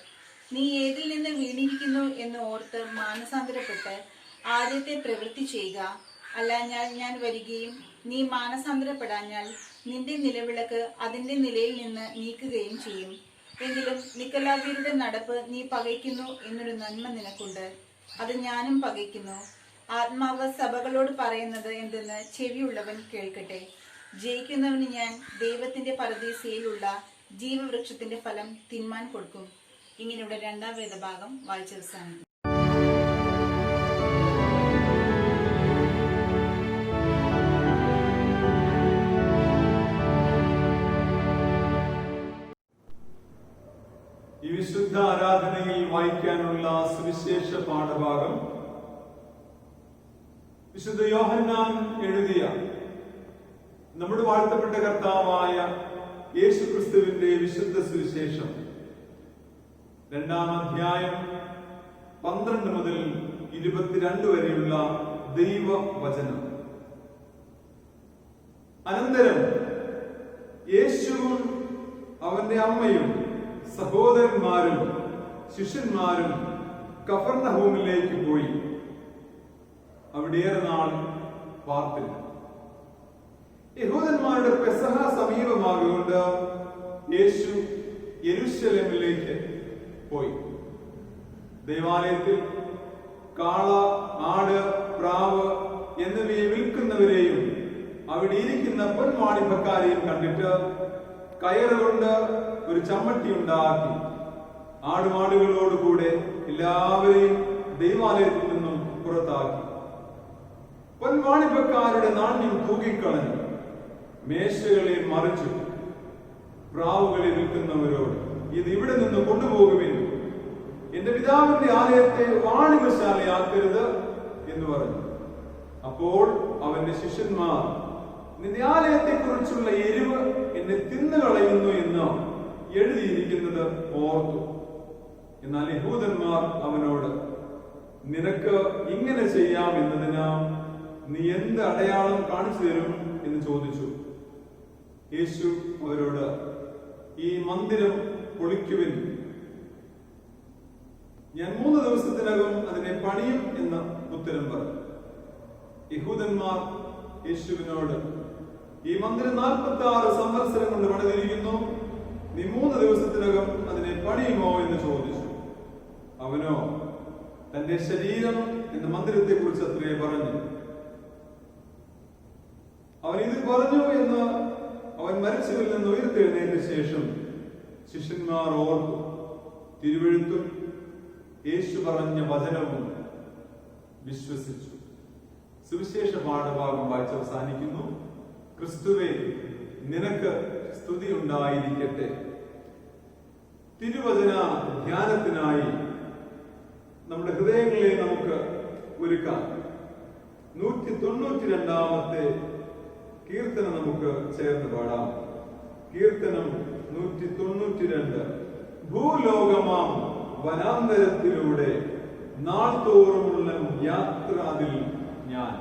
നീ ഏതിൽ നിന്ന് വീണിരിക്കുന്നു എന്ന് ഓർത്ത് മാനസാന്തരപ്പെട്ട് ആദ്യത്തെ പ്രവൃത്തി ചെയ്യുക. അല്ലാഞ്ഞാൽ ഞാൻ വരികയും നീ മാനസാന്തരപ്പെടാഞ്ഞാൽ നിന്റെ നിലവിളക്ക് അതിന്റെ നിലയിൽ നിന്ന് നീക്കുകയും ചെയ്യും. എങ്കിലും നിക്കലാവ്യരുടെ നടപ്പ് നീ പകയ്ക്കുന്നു എന്നൊരു നന്മ നിനക്കുണ്ട്, അത് ഞാനും പകയ്ക്കുന്നു. ആത്മാവ് സഭകളോട് പറയുന്നത് എന്തെന്ന് ചെവിയുള്ളവൻ കേൾക്കട്ടെ. ജയിക്കുന്നവന് ഞാൻ ദൈവത്തിന്റെ പരദീസയിലുള്ള ജീവവൃക്ഷത്തിന്റെ ഫലം തിന്മാൻ കൊടുക്കും. ഇങ്ങനെയുള്ള 2-ാം വേദഭാഗം വായിച്ചവസാനിക്കും. ഈ വിശുദ്ധ ആരാധനയിൽ വായിക്കാനുള്ള സുവിശേഷ പാഠഭാഗം വിശുദ്ധ യോഹന്നാൻ എഴുതിയ നമ്മുടെ വാഴ്ത്തപ്പെട്ട കർത്താവായ യേശുക്രിസ്തുവിന്റെ വിശുദ്ധ സുവിശേഷം 2-ാം അധ്യായം 12 മുതൽ 22 വരെയുള്ള ദൈവവചനം. അനന്തരം യേശുവും അവന്റെ അമ്മയും സഹോദരന്മാരും ശിഷ്യന്മാരും കഫർന്നഹൂമിലേക്ക് പോയി. അവിടെ ഏറെ നാൾ പാർത്തില്ല. യഹൂദന്മാരുടെ പെസഹ സമീപമാകൊണ്ട് യേശു യെരൂശലേമിലേക്ക് പോയി. ദേവാലയത്തിൽ കാള, ആട്, പ്രാവ് എന്നിവയെ വിൽക്കുന്നവരെയും അവിടെ ഇരിക്കുന്ന പൊൻവാണിഭക്കാരെയും കണ്ടിട്ട് കയറുകൊണ്ട് ഒരു ചമ്മട്ടി ഉണ്ടാക്കി ആടുമാടുകളോടുകൂടെ എല്ലാവരെയും ദൈവാലയത്തിൽ നിന്നും പുറത്താക്കി. പൊൻവാണിഭക്കാരുടെ നാണ്യം തൂക്കിക്കളഞ്ഞു മേശകളെ മറിച്ചു. പ്രാവുകളെ വിൽക്കുന്നവരോട്, ഇത് ഇവിടെ നിന്ന് കൊണ്ടുപോകുമെന്ന്, എന്റെ പിതാവിന്റെ ആലയത്തെ വാണിഭശാലയാക്കരുത് എന്ന് പറഞ്ഞു. അപ്പോൾ അവന്റെ ശിഷ്യന്മാർ, നിന്റെ ആലയത്തെ കുറിച്ചുള്ള എരിവ് എന്നെ തിന്നുകളയുന്നു എന്ന് എഴുതിയിരിക്കുന്നത് ഓർത്തു. എന്നാൽ യഹൂദന്മാർ അവനോട്, നിനക്ക് ഇങ്ങനെ ചെയ്യാം എന്നതിന് നീ എന്ത് അടയാളം കാണിച്ചു തരും എന്ന് ചോദിച്ചു. യേശു അവരോട്, ഈ മന്ദിരം പൊളിക്കുവിൻ, ഞാൻ 3 ദിവസത്തിനകം അതിനെ പണിയും എന്ന് ഉത്തരം പറഞ്ഞു. യഹൂദന്മാർ യേശുവിനോട്, ഈ മന്ദിരം 46 സംവത്സരം കൊണ്ട് പണിതിരിക്കുന്നു, നീ 3 ദിവസത്തിനകം അതിനെ പണിയുമോ എന്ന് ചോദിച്ചു. അവനോ, തന്റെ ശരീരം എന്ന മന്ദിരത്തെ കുറിച്ച് അത്രേ പറഞ്ഞു. അവൻ ഇത് പറഞ്ഞു എന്ന് അവൻ മരിച്ചവരിൽ നിന്ന് ഉയർത്തെഴുന്നേറ്റ ശേഷം ശിഷ്യന്മാർ ഓർത്തു. തിരുവെഴുത്തും യേശു പറഞ്ഞ വചനവും വിശ്വസിച്ചു. സുവിശേഷ പാഠഭാഗം വായിച്ച് അവസാനിക്കുന്നു. ക്രിസ്തുവേ, നിനക്ക് സ്തുതി ഉണ്ടായിരിക്കട്ടെ. തിരുവചന ധ്യാനത്തിനായി നമ്മുടെ ഹൃദയങ്ങളെ നമുക്ക് ഒരുക്കാം. 192 കീർത്തനം നമുക്ക് ചേർന്ന് പാടാം. കീർത്തനം 192. ഭൂലോകമാം വനാന്തരത്തിലൂടെ നാൾ തോറുമുള്ള യാത്ര അതിൽ ഞാൻ.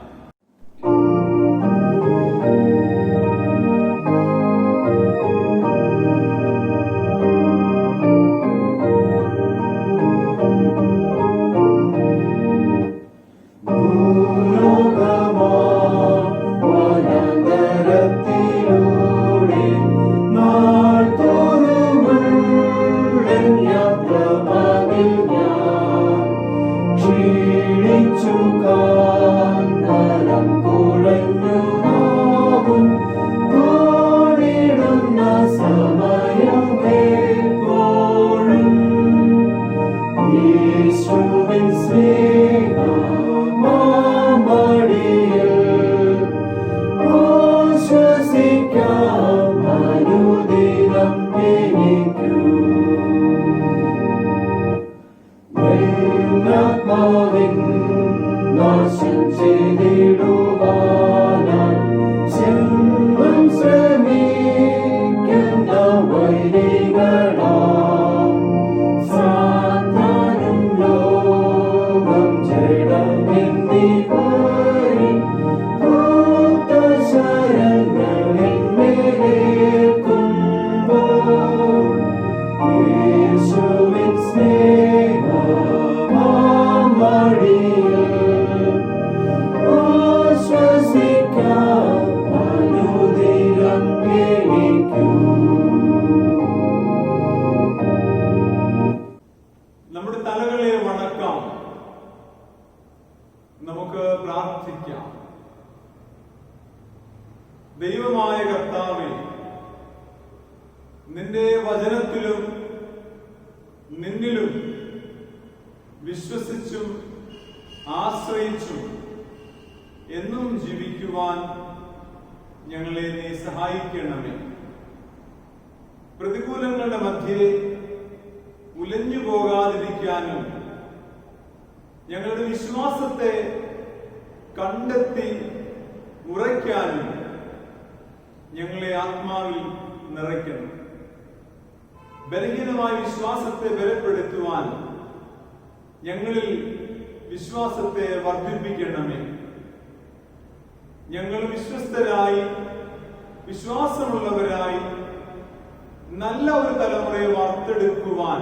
നമ്മുടെ തലകളെ വണക്കാം. നമുക്ക് പ്രാർത്ഥിക്കാം. ദൈവമായ കർത്താവേ, നിന്റെ വചനത്തിലും നിന്നിലും വിശ്വസിച്ചും ആശ്രയിച്ചും എന്നും ജീവിക്കുവാൻ ഞങ്ങളെ നീ സഹായിക്കണമേ. പ്രതികൂലങ്ങളുടെ മധ്യേ ഉലഞ്ഞു പോകാതിരിക്കാനും ഞങ്ങളുടെ വിശ്വാസത്തെ കണ്ടെത്തി ഉറയ്ക്കാനും ഞങ്ങളെ ആത്മാവിൽ നിറയ്ക്കണം. ബലഹീനമായ വിശ്വാസത്തെ ബലപ്പെടുത്തുവാൻ ഞങ്ങളിൽ വിശ്വാസത്തെ വർദ്ധിപ്പിക്കണമേ. ഞങ്ങൾ വിശ്വസ്തരായി വിശ്വാസമുള്ളവരായി നല്ല ഒരു തലമുറയെ വാർത്തെടുക്കുവാൻ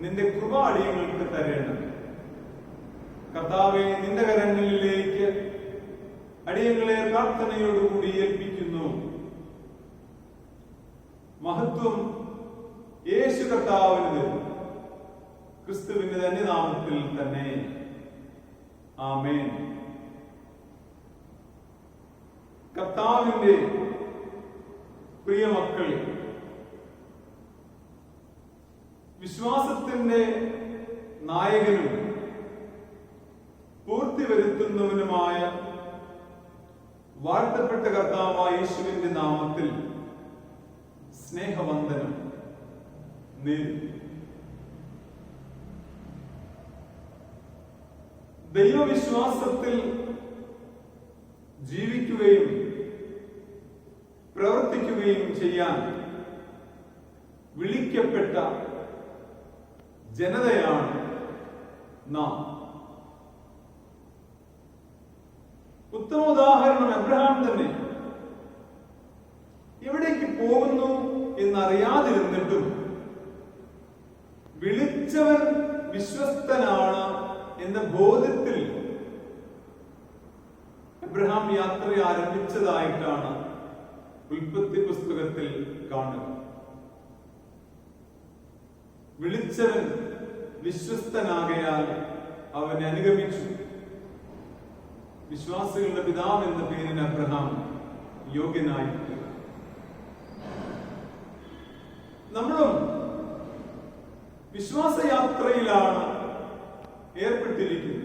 നിന്റെ കൃപ അടിയങ്ങൾക്ക് തരണം. കർത്താവെ, നിന്റെ കരങ്ങളിലേക്ക് അടിയങ്ങളെ പ്രാർത്ഥനയോടുകൂടി ഏൽപ്പിക്കുന്നു. മഹത്വം യേശു കർത്താവിന്, ക്രിസ്തുവിന്റെ തന്നെ നാമത്തിൽ തന്നെ. ആമേൻ. കർത്താവിന്റെ പ്രിയ മക്കളെ, വിശ്വാസത്തിന്റെ നായകനും പൂർത്തി വരുത്തുന്നവനുമായ വാഴ്ത്തപ്പെട്ട കർത്താവായ യേശുവിന്റെ നാമത്തിൽ സ്നേഹവന്ദനം നേരുന്നു. ദൈവവിശ്വാസത്തിൽ ജീവിക്കുകയും പ്രവർത്തിക്കുകയും ചെയ്യാൻ വിളിക്കപ്പെട്ട ജനതയാണ് നാം. ഉത്തമ ഉദാഹരണം അബ്രഹാം തന്നെ. എവിടേക്ക് പോകുന്നു എന്നറിയാതിരുന്നിട്ടും വിളിച്ചവൻ വിശ്വസ്തനാണ് എന്ന ബോധ്യത്തിൽ അബ്രഹാം യാത്ര ആരംഭിച്ചതായിട്ടാണ് ഉൽപ്പത്തി പുസ്തകത്തിൽ കാണുക. വിളിച്ചവൻ വിശ്വസ്തനാകയാൽ അവനെ അനുഗമിച്ചു. വിശ്വാസികളുടെ പിതാവ് എന്ന പേരിന് അബ്രഹാം യോഗ്യനായി. നമ്മളും വിശ്വാസയാത്രയിലാണ് ഏർപ്പെട്ടിരിക്കുന്നത്.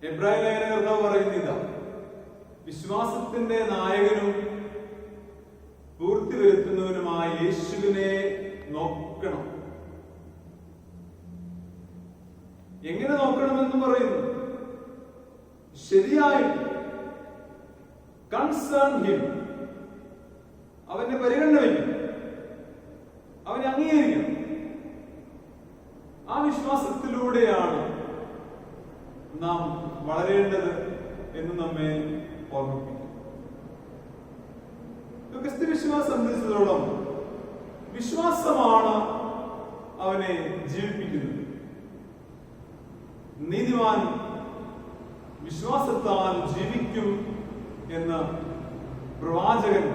എബ്രായ ലേഖനകർത്താവ് പറയുന്ന ഇതാ: വിശ്വാസത്തിന്റെ നായകനും പൂർത്തി വരുത്തുന്നവനുമായ യേശുവിനെ നോക്കണം. എങ്ങനെ നോക്കണമെന്ന് പറയുന്നു? ശരിയായിട്ട് കൺസേൺ ഹിം, അവന്റെ പരിഗണന വയ്ക്കും, അവനെ അംഗീകരിക്കണം. ആ വിശ്വാസത്തിലൂടെയാണ് നാം വളരേണ്ടത് എന്ന് നമ്മെ ഓർമ്മിപ്പിക്കും. ക്രിസ്തു വിശ്വാസം സംബന്ധിച്ചിടത്തോളം വിശ്വാസമാണ് അവനെ ജീവിപ്പിക്കുന്നത്. നീതിമാൻ വിശ്വാസത്താൽ ജീവിക്കും എന്ന് പ്രവാചകൻ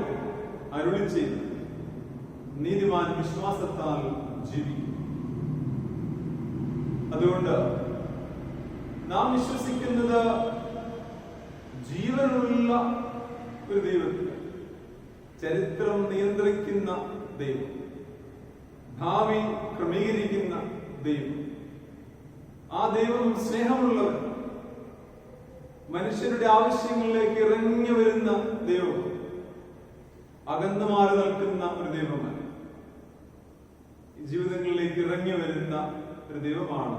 അരുളി ചെയ്തു. നീതിമാൻ വിശ്വാസത്താൽ ജീവിക്കും. അതുകൊണ്ട് നാം വിശ്വസിക്കുന്നത് ജീവനുള്ള ഒരു ദൈവത്തിൽ, ചരിത്രം നിയന്ത്രിക്കുന്ന ദൈവം, ഭാവി ക്രമീകരിക്കുന്ന ദൈവം. ആ ദൈവം സ്നേഹമുള്ളവൻ, മനുഷ്യരുടെ ആവശ്യങ്ങളിലേക്ക് ഇറങ്ങി വരുന്ന ദൈവം, അകന്നു മാറി നിൽക്കുന്ന ഒരു ദൈവമല്ല, ജീവിതങ്ങളിലേക്ക് ഇറങ്ങി വരുന്ന ഒരു ദൈവമാണ്.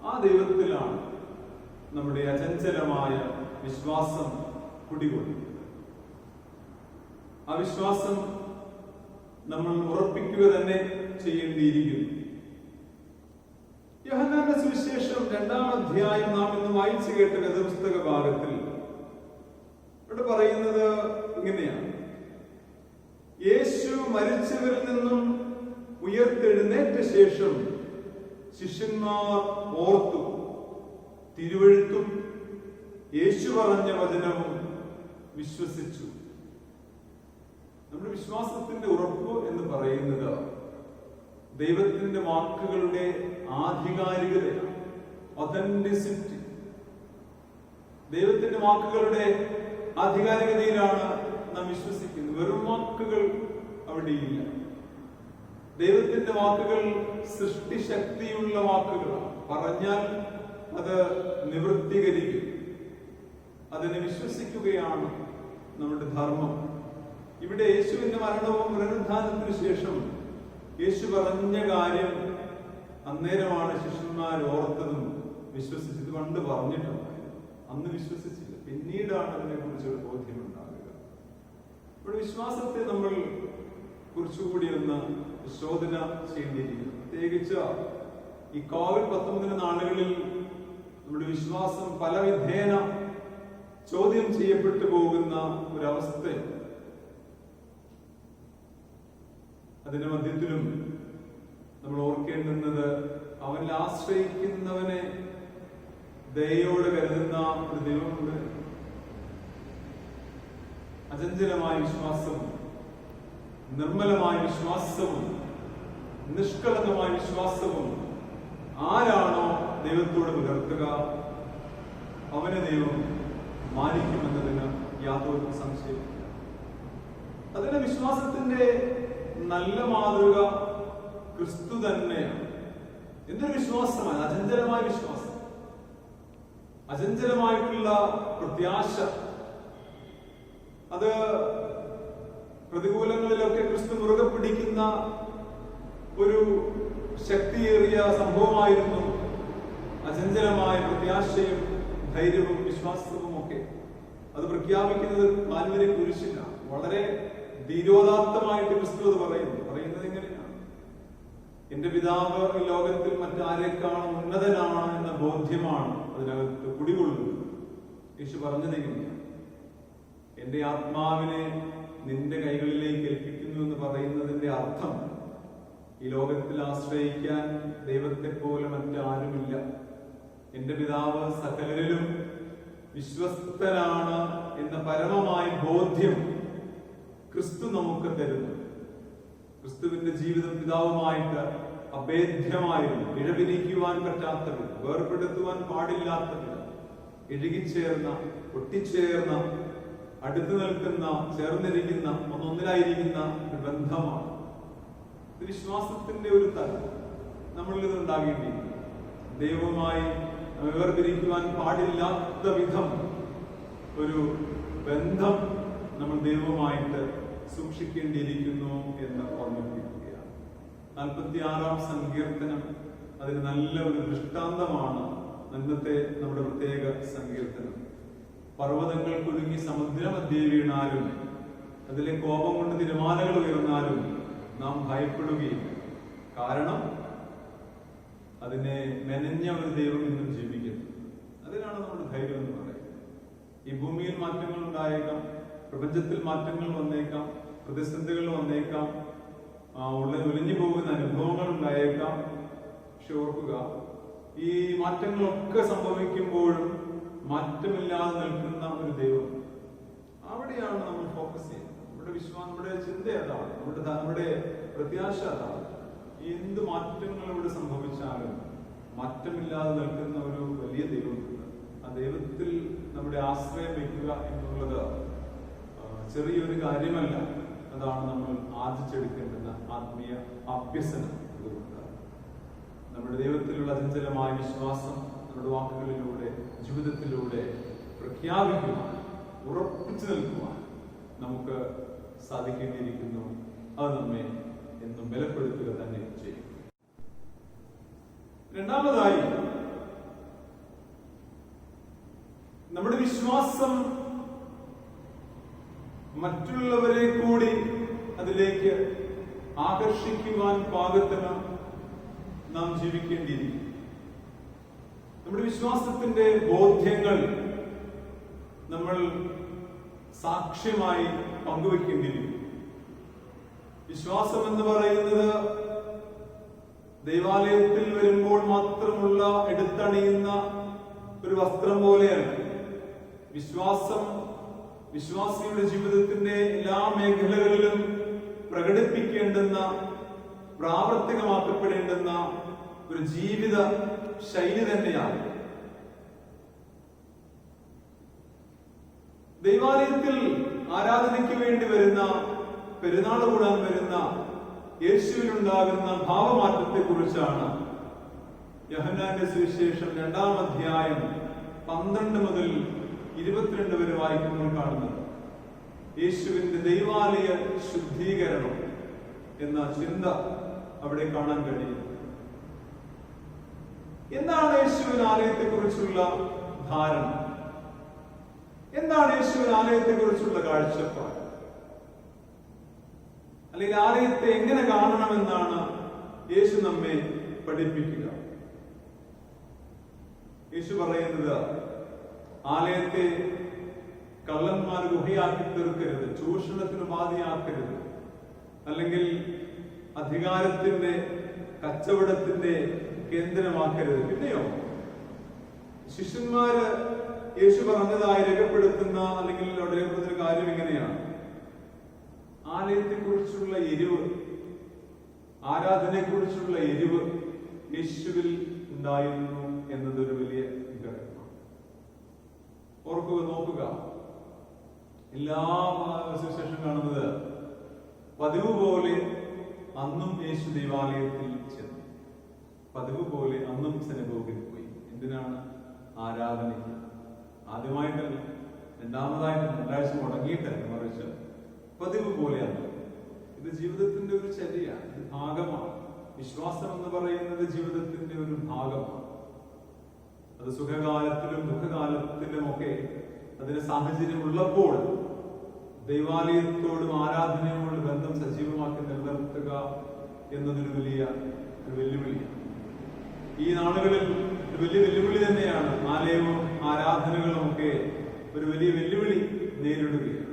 ആ ദൈവത്തിലാണ് നമ്മുടെ അചഞ്ചലമായ വിശ്വാസം കുടികൊള്ളുന്നത്. ആ വിശ്വാസം നമ്മൾ ഉറപ്പിക്കുക തന്നെ ചെയ്യേണ്ടിയിരിക്കുന്നു. യോഹന്നാന്റെ സുവിശേഷം 2-ാം അധ്യായം നാം ഇന്ന് വായിച്ചു കേട്ട വേദപുസ്തക ഭാഗത്തിൽ ഇവിടെ പറയുന്നത് ഇങ്ങനെയാണ്: യേശു മരിച്ചവരിൽ നിന്നും ഉയർത്തെഴുന്നേറ്റ ശേഷം ശിഷ്യന്മാർ ഓർത്തു, തിരുവെഴുത്തും യേശു പറഞ്ഞ വചനവും വിശ്വസിച്ചു. നമ്മുടെ വിശ്വാസത്തിന്റെ ഉറപ്പ് എന്ന് പറയുന്നത് ദൈവത്തിന്റെ വാക്കുകളുടെ ആധികാരികതയാണ്, ഒതന്റിസിറ്റി. ദൈവത്തിന്റെ വാക്കുകളുടെ ആധികാരികതയിലാണ് നാം വിശ്വസിക്കുന്നത്. വെറും വാക്കുകൾ അവിടെയില്ല. ദൈവത്തിന്റെ വാക്കുകൾ സൃഷ്ടിശക്തിയുള്ള വാക്കുകളാണ്. പറഞ്ഞാൽ അത് നിവൃത്തികരിക്കും. അതിനെ വിശ്വസിക്കുകയാണ് നമ്മുടെ ധർമ്മം. ഇവിടെ യേശുവിന്റെ മരണവും പുനരുത്ഥാനത്തിനു ശേഷം യേശു പറഞ്ഞ കാര്യം അന്നേരമാണ് ശിഷ്യന്മാർ ഓർത്തതും വിശ്വസിച്ചത്. പണ്ട് പറഞ്ഞിട്ടുണ്ട്, അന്ന് വിശ്വസിച്ചില്ല, പിന്നീടാണ് അതിനെ കുറിച്ചൊരു ബോധ്യമുണ്ടാകുക. ഇവിടെ വിശ്വാസത്തെ നമ്മൾ കുറച്ചുകൂടി ഒന്ന് ശോധന ചെയ്യേണ്ടിയിരിക്കുന്നു. പ്രത്യേകിച്ച് ഈ COVID-19 നാളുകളിൽ നമ്മുടെ വിശ്വാസം പല വിധേന ചോദ്യം ചെയ്യപ്പെട്ടു പോകുന്ന ഒരവസ്ഥ. അതിന്റെ മധ്യത്തിലും നമ്മൾ ഓർക്കേണ്ടുന്നത് അവനിൽ ആശ്രയിക്കുന്നവനെ ദയോടെ കരുതുന്ന ഒരു ദൈവമുണ്ട്. അചഞ്ചലമായ വിശ്വാസവും നിർമ്മലമായ വിശ്വാസവും നിഷ്കളങ്കമായ വിശ്വാസവും ആരാണോ ദൈവത്തോട് പുലർത്തുക അവനെ ദൈവം മാനിക്കുമെന്നതിന് യാതൊരു സംശയമില്ല. അതിന്റെ വിശ്വാസത്തിന്റെ നല്ല മാതൃക ക്രിസ്തു തന്നെയാണ്. എന്തൊരു വിശ്വാസമാണ്! അചഞ്ചലമായ വിശ്വാസം, അചഞ്ചലമായിട്ടുള്ള പ്രത്യാശ. അത് പ്രതികൂലങ്ങളിലൊക്കെ ക്രിസ്തു മുറുകെ പിടിക്കുന്ന ഒരു ശക്തിയേറിയ സംഭവമായിരുന്നു അചഞ്ചലമായ പ്രത്യാശയും ധൈര്യവും വിശ്വാസവും ഒക്കെ. അത് പ്രഖ്യാപിക്കുന്നത് കാൽവരി കുരിശിലാണ്. വളരെ ധീരോദാത്തമായിട്ട് ക്രിസ്തു അത് പറയുന്നത് എങ്ങനെയാണ്? എന്റെ പിതാവ് ഈ ലോകത്തിൽ മറ്റാരേക്കാളും ഉന്നതനാണ് എന്ന ബോധ്യമാണ് അതിനകത്ത് കുടികൊള്ളുന്നത്. യേശു പറഞ്ഞത് എങ്ങനെയാണ്? എന്റെ ആത്മാവിനെ നിന്റെ കൈകളിലേക്ക് ഏൽപ്പിക്കുന്നു എന്ന് പറയുന്നതിന്റെ അർത്ഥം ഈ ലോകത്തിൽ ആശ്രയിക്കാൻ ദൈവത്തെ പോലെ മറ്റാരുമില്ല. എന്റെ പിതാവ് സകലരിലും വിശ്വസ്തനാണ് എന്ന പരമമായ ബോധ്യം ക്രിസ്തു നമുക്ക് തരുന്നു. ക്രിസ്തുവിന്റെ ജീവിതം പിതാവുമായിട്ട് അഭേദ്യമായിരുന്നു, ഇഴപിരിക്കുവാൻ പറ്റാത്ത വിധം, വേർപെടുത്തുവാൻ പാടില്ലാത്ത വിധം ഇഴുകിച്ചേർന്ന, ഒട്ടിച്ചേർന്ന, അടുത്തു നിൽക്കുന്ന, ചേർന്നിരിക്കുന്ന, ഒന്നൊന്നിലായിരിക്കുന്ന ഒരു ബന്ധമാണ്. ഇത് വിശ്വാസത്തിന്റെ ഒരു തലം നമ്മളിൽ നിന്നുണ്ടാകേണ്ടിയിരിക്കുന്നു. ദൈവവുമായി വേർപിരിക്കുവാൻ പാടില്ലാത്ത വിധം ഒരു ബന്ധം നമ്മൾ ദൈവവുമായിട്ട് സൂക്ഷിക്കേണ്ടിയിരിക്കുന്നു എന്ന് ഓർമ്മിപ്പിക്കുകയാണ്. 46-ാം സങ്കീർത്തനം അതിന് നല്ല ഒരു ദൃഷ്ടാന്തമാണ്. ഇന്നത്തെ നമ്മുടെ പ്രത്യേക സങ്കീർത്തനം. പർവ്വതങ്ങൾ കുലുങ്ങി സമുദ്രമധ്യേ വീണാലും, അതിലെ കോപം കൊണ്ട് തിരമാലകൾ ഉയർന്നാലും നാം ഭയപ്പെടുകയില്ല. കാരണം അതിനെ മെനഞ്ഞ ഒരു ദൈവം ഇന്നും ജീവിക്കുന്നു. അതിനാണ് നമ്മുടെ ധൈര്യം എന്ന് പറയുന്നത്. ഈ ഭൂമിയിൽ മാറ്റങ്ങൾ ഉണ്ടായേക്കാം, പ്രപഞ്ചത്തിൽ മാറ്റങ്ങൾ വന്നേക്കാം, പ്രതിസന്ധികൾ വന്നേക്കാം, ഒളിഞ്ഞു പോകുന്ന അനുഭവങ്ങൾ ഉണ്ടായേക്കാം. പക്ഷെ ഓർക്കുക, ഈ മാറ്റങ്ങളൊക്കെ സംഭവിക്കുമ്പോഴും മാറ്റമില്ലാതെ നിൽക്കുന്ന ഒരു ദൈവം. അവിടെയാണ് നമ്മൾ ഫോക്കസ് ചെയ്യുന്നത്. നമ്മുടെ വിശ്വാസം, നമ്മുടെ ചിന്ത അതാണ്, നമ്മുടെ പ്രത്യാശ അതാണ്. എന്ത് മാറ്റങ്ങൾ ഇവിടെ സംഭവിച്ചാലും മാറ്റമില്ലാതെ നിൽക്കുന്ന ഒരു വലിയ ദൈവമുണ്ട്. ആ ദൈവത്തിൽ നമ്മുടെ ആശ്രയം വയ്ക്കുക എന്നുള്ളത് ചെറിയൊരു കാര്യമല്ല. അതാണ് നമ്മൾ ആർജിച്ചെടുക്കേണ്ടുന്ന ആത്മീയ അഭ്യസനം. അതുകൊണ്ട് നമ്മുടെ ദൈവത്തിലുള്ള അചഞ്ചലമായ വിശ്വാസം നമ്മുടെ വാക്കുകളിലൂടെ, ജീവിതത്തിലൂടെ പ്രഖ്യാപിക്കുവാൻ, ഉറപ്പിച്ചു നിൽക്കുവാൻ നമുക്ക് സാധിക്കേണ്ടിയിരിക്കുന്നു. അത് നമ്മെ എന്നും ബലപ്പെടുത്തുക തന്നെ ചെയ്യും. രണ്ടാമതായി, നമ്മുടെ വിശ്വാസം മറ്റുള്ളവരെ കൂടി അതിലേക്ക് ആകർഷിക്കുവാൻ പാകത്തിന് നാം ജീവിക്കേണ്ടിയിരിക്കും. നമ്മുടെ വിശ്വാസത്തിന്റെ ബോധ്യങ്ങൾ നമ്മൾ സാക്ഷ്യമായി പങ്കുവെക്കേണ്ടിയിരിക്കും. വിശ്വാസം എന്ന് പറയുന്നത് ദൈവാലയത്തിൽ വരുമ്പോൾ മാത്രമുള്ള എടുത്തണിയുന്ന ഒരു വസ്ത്രം പോലെയാണ്. വിശ്വാസം വിശ്വാസിയുടെ ജീവിതത്തിന്റെ എല്ലാ മേഖലകളിലും പ്രകടിപ്പിക്കേണ്ടുന്ന, പ്രാവർത്തികമാക്കപ്പെടേണ്ടുന്ന ഒരു ജീവിത ശൈലി തന്നെയാണ്. ദൈവാലയത്തിൽ ആരാധനയ്ക്ക് വേണ്ടി വരുന്ന, പെരുന്നാൾ കൂടാൻ വരുന്ന യേശുവിനുണ്ടാകുന്ന ഭാവമാറ്റത്തെ കുറിച്ചാണ് യോഹന്നാന്റെ സുവിശേഷം 2-ാം അധ്യായം 12 മുതൽ 22 വരെ വായിക്കുമ്പോൾ കാണുന്നത്. യേശുവിന്റെ ദൈവാലയ ശുദ്ധീകരണം എന്ന ചിന്ത അവിടെ കാണാൻ കഴിയും. എന്താണ് യേശുവിൻ ആലയത്തെ കുറിച്ചുള്ള ധാരണ? എന്താണ് യേശുവിൻ ആലയത്തെ കുറിച്ചുള്ള കാഴ്ചപ്പാട്? അല്ലെങ്കിൽ ആലയത്തെ എങ്ങനെ കാണണമെന്നാണ് യേശു നമ്മെ പഠിപ്പിക്കുക? യേശു പറയുന്നത്, ആലയത്തെ കള്ളന്മാർ ഗുഹയാക്കി തീർക്കരുത്, ചൂഷണത്തിന് ഉപാധിയാക്കരുത്, അല്ലെങ്കിൽ അധികാരത്തിന്റെ, കച്ചവടത്തിന്റെ കേന്ദ്രമാക്കരുത്. പിന്നെയോ ശിഷ്യന്മാര് യേശു പറഞ്ഞതായി രേഖപ്പെടുത്തുന്ന, അല്ലെങ്കിൽ അവിടെ രേഖപ്പെടുത്തുന്ന കാര്യം എങ്ങനെയാണ്? ആലയത്തെ കുറിച്ചുള്ള എരിവ്, ആരാധനയെ കുറിച്ചുള്ള എരിവ് യേശുവിൽ ഉണ്ടായിരുന്നു എന്നതൊരു വലിയ ഘടകമാണ്. ഓർക്കുക, നോക്കുക, എല്ലാ സുവിശേഷം കാണുന്നത് പതിവ് പോലെ അന്നും യേശു ദൈവാലയത്തിൽ ചെന്നു. പതിവ് പോലെ അന്നും സിനഗോഗിൽ പോയി. എന്തിനാണ്? ആരാധനയ്ക്ക്. ആദ്യമായിട്ടല്ല, രണ്ടാമതായിട്ടല്ല, രണ്ടാഴ്ച മുടങ്ങിയിട്ടല്ല, മറിച്ച് പതിവ് പോലെയാണ്. ഇത് ജീവിതത്തിന്റെ ഒരു ചര്യയാണ്, ഇത് ഭാഗമാണ്. വിശ്വാസം എന്ന് പറയുന്നത് ജീവിതത്തിന്റെ ഒരു ഭാഗമാണ്. അത് സുഖകാലത്തിലും ദുഃഖകാലത്തിലുമൊക്കെ അതിന് സാഹചര്യം ഉള്ളപ്പോൾ ദൈവാലയത്തോടും ആരാധനയോടും ബന്ധം സജീവമാക്കി നിലനിർത്തുക എന്നതൊരു വലിയ വെല്ലുവിളിയാണ്. ഈ നാളുകളിൽ ഒരു വലിയ വെല്ലുവിളി തന്നെയാണ്. ആലയവും ആരാധനകളും ഒക്കെ ഒരു വലിയ വെല്ലുവിളി നേരിടുകയാണ്.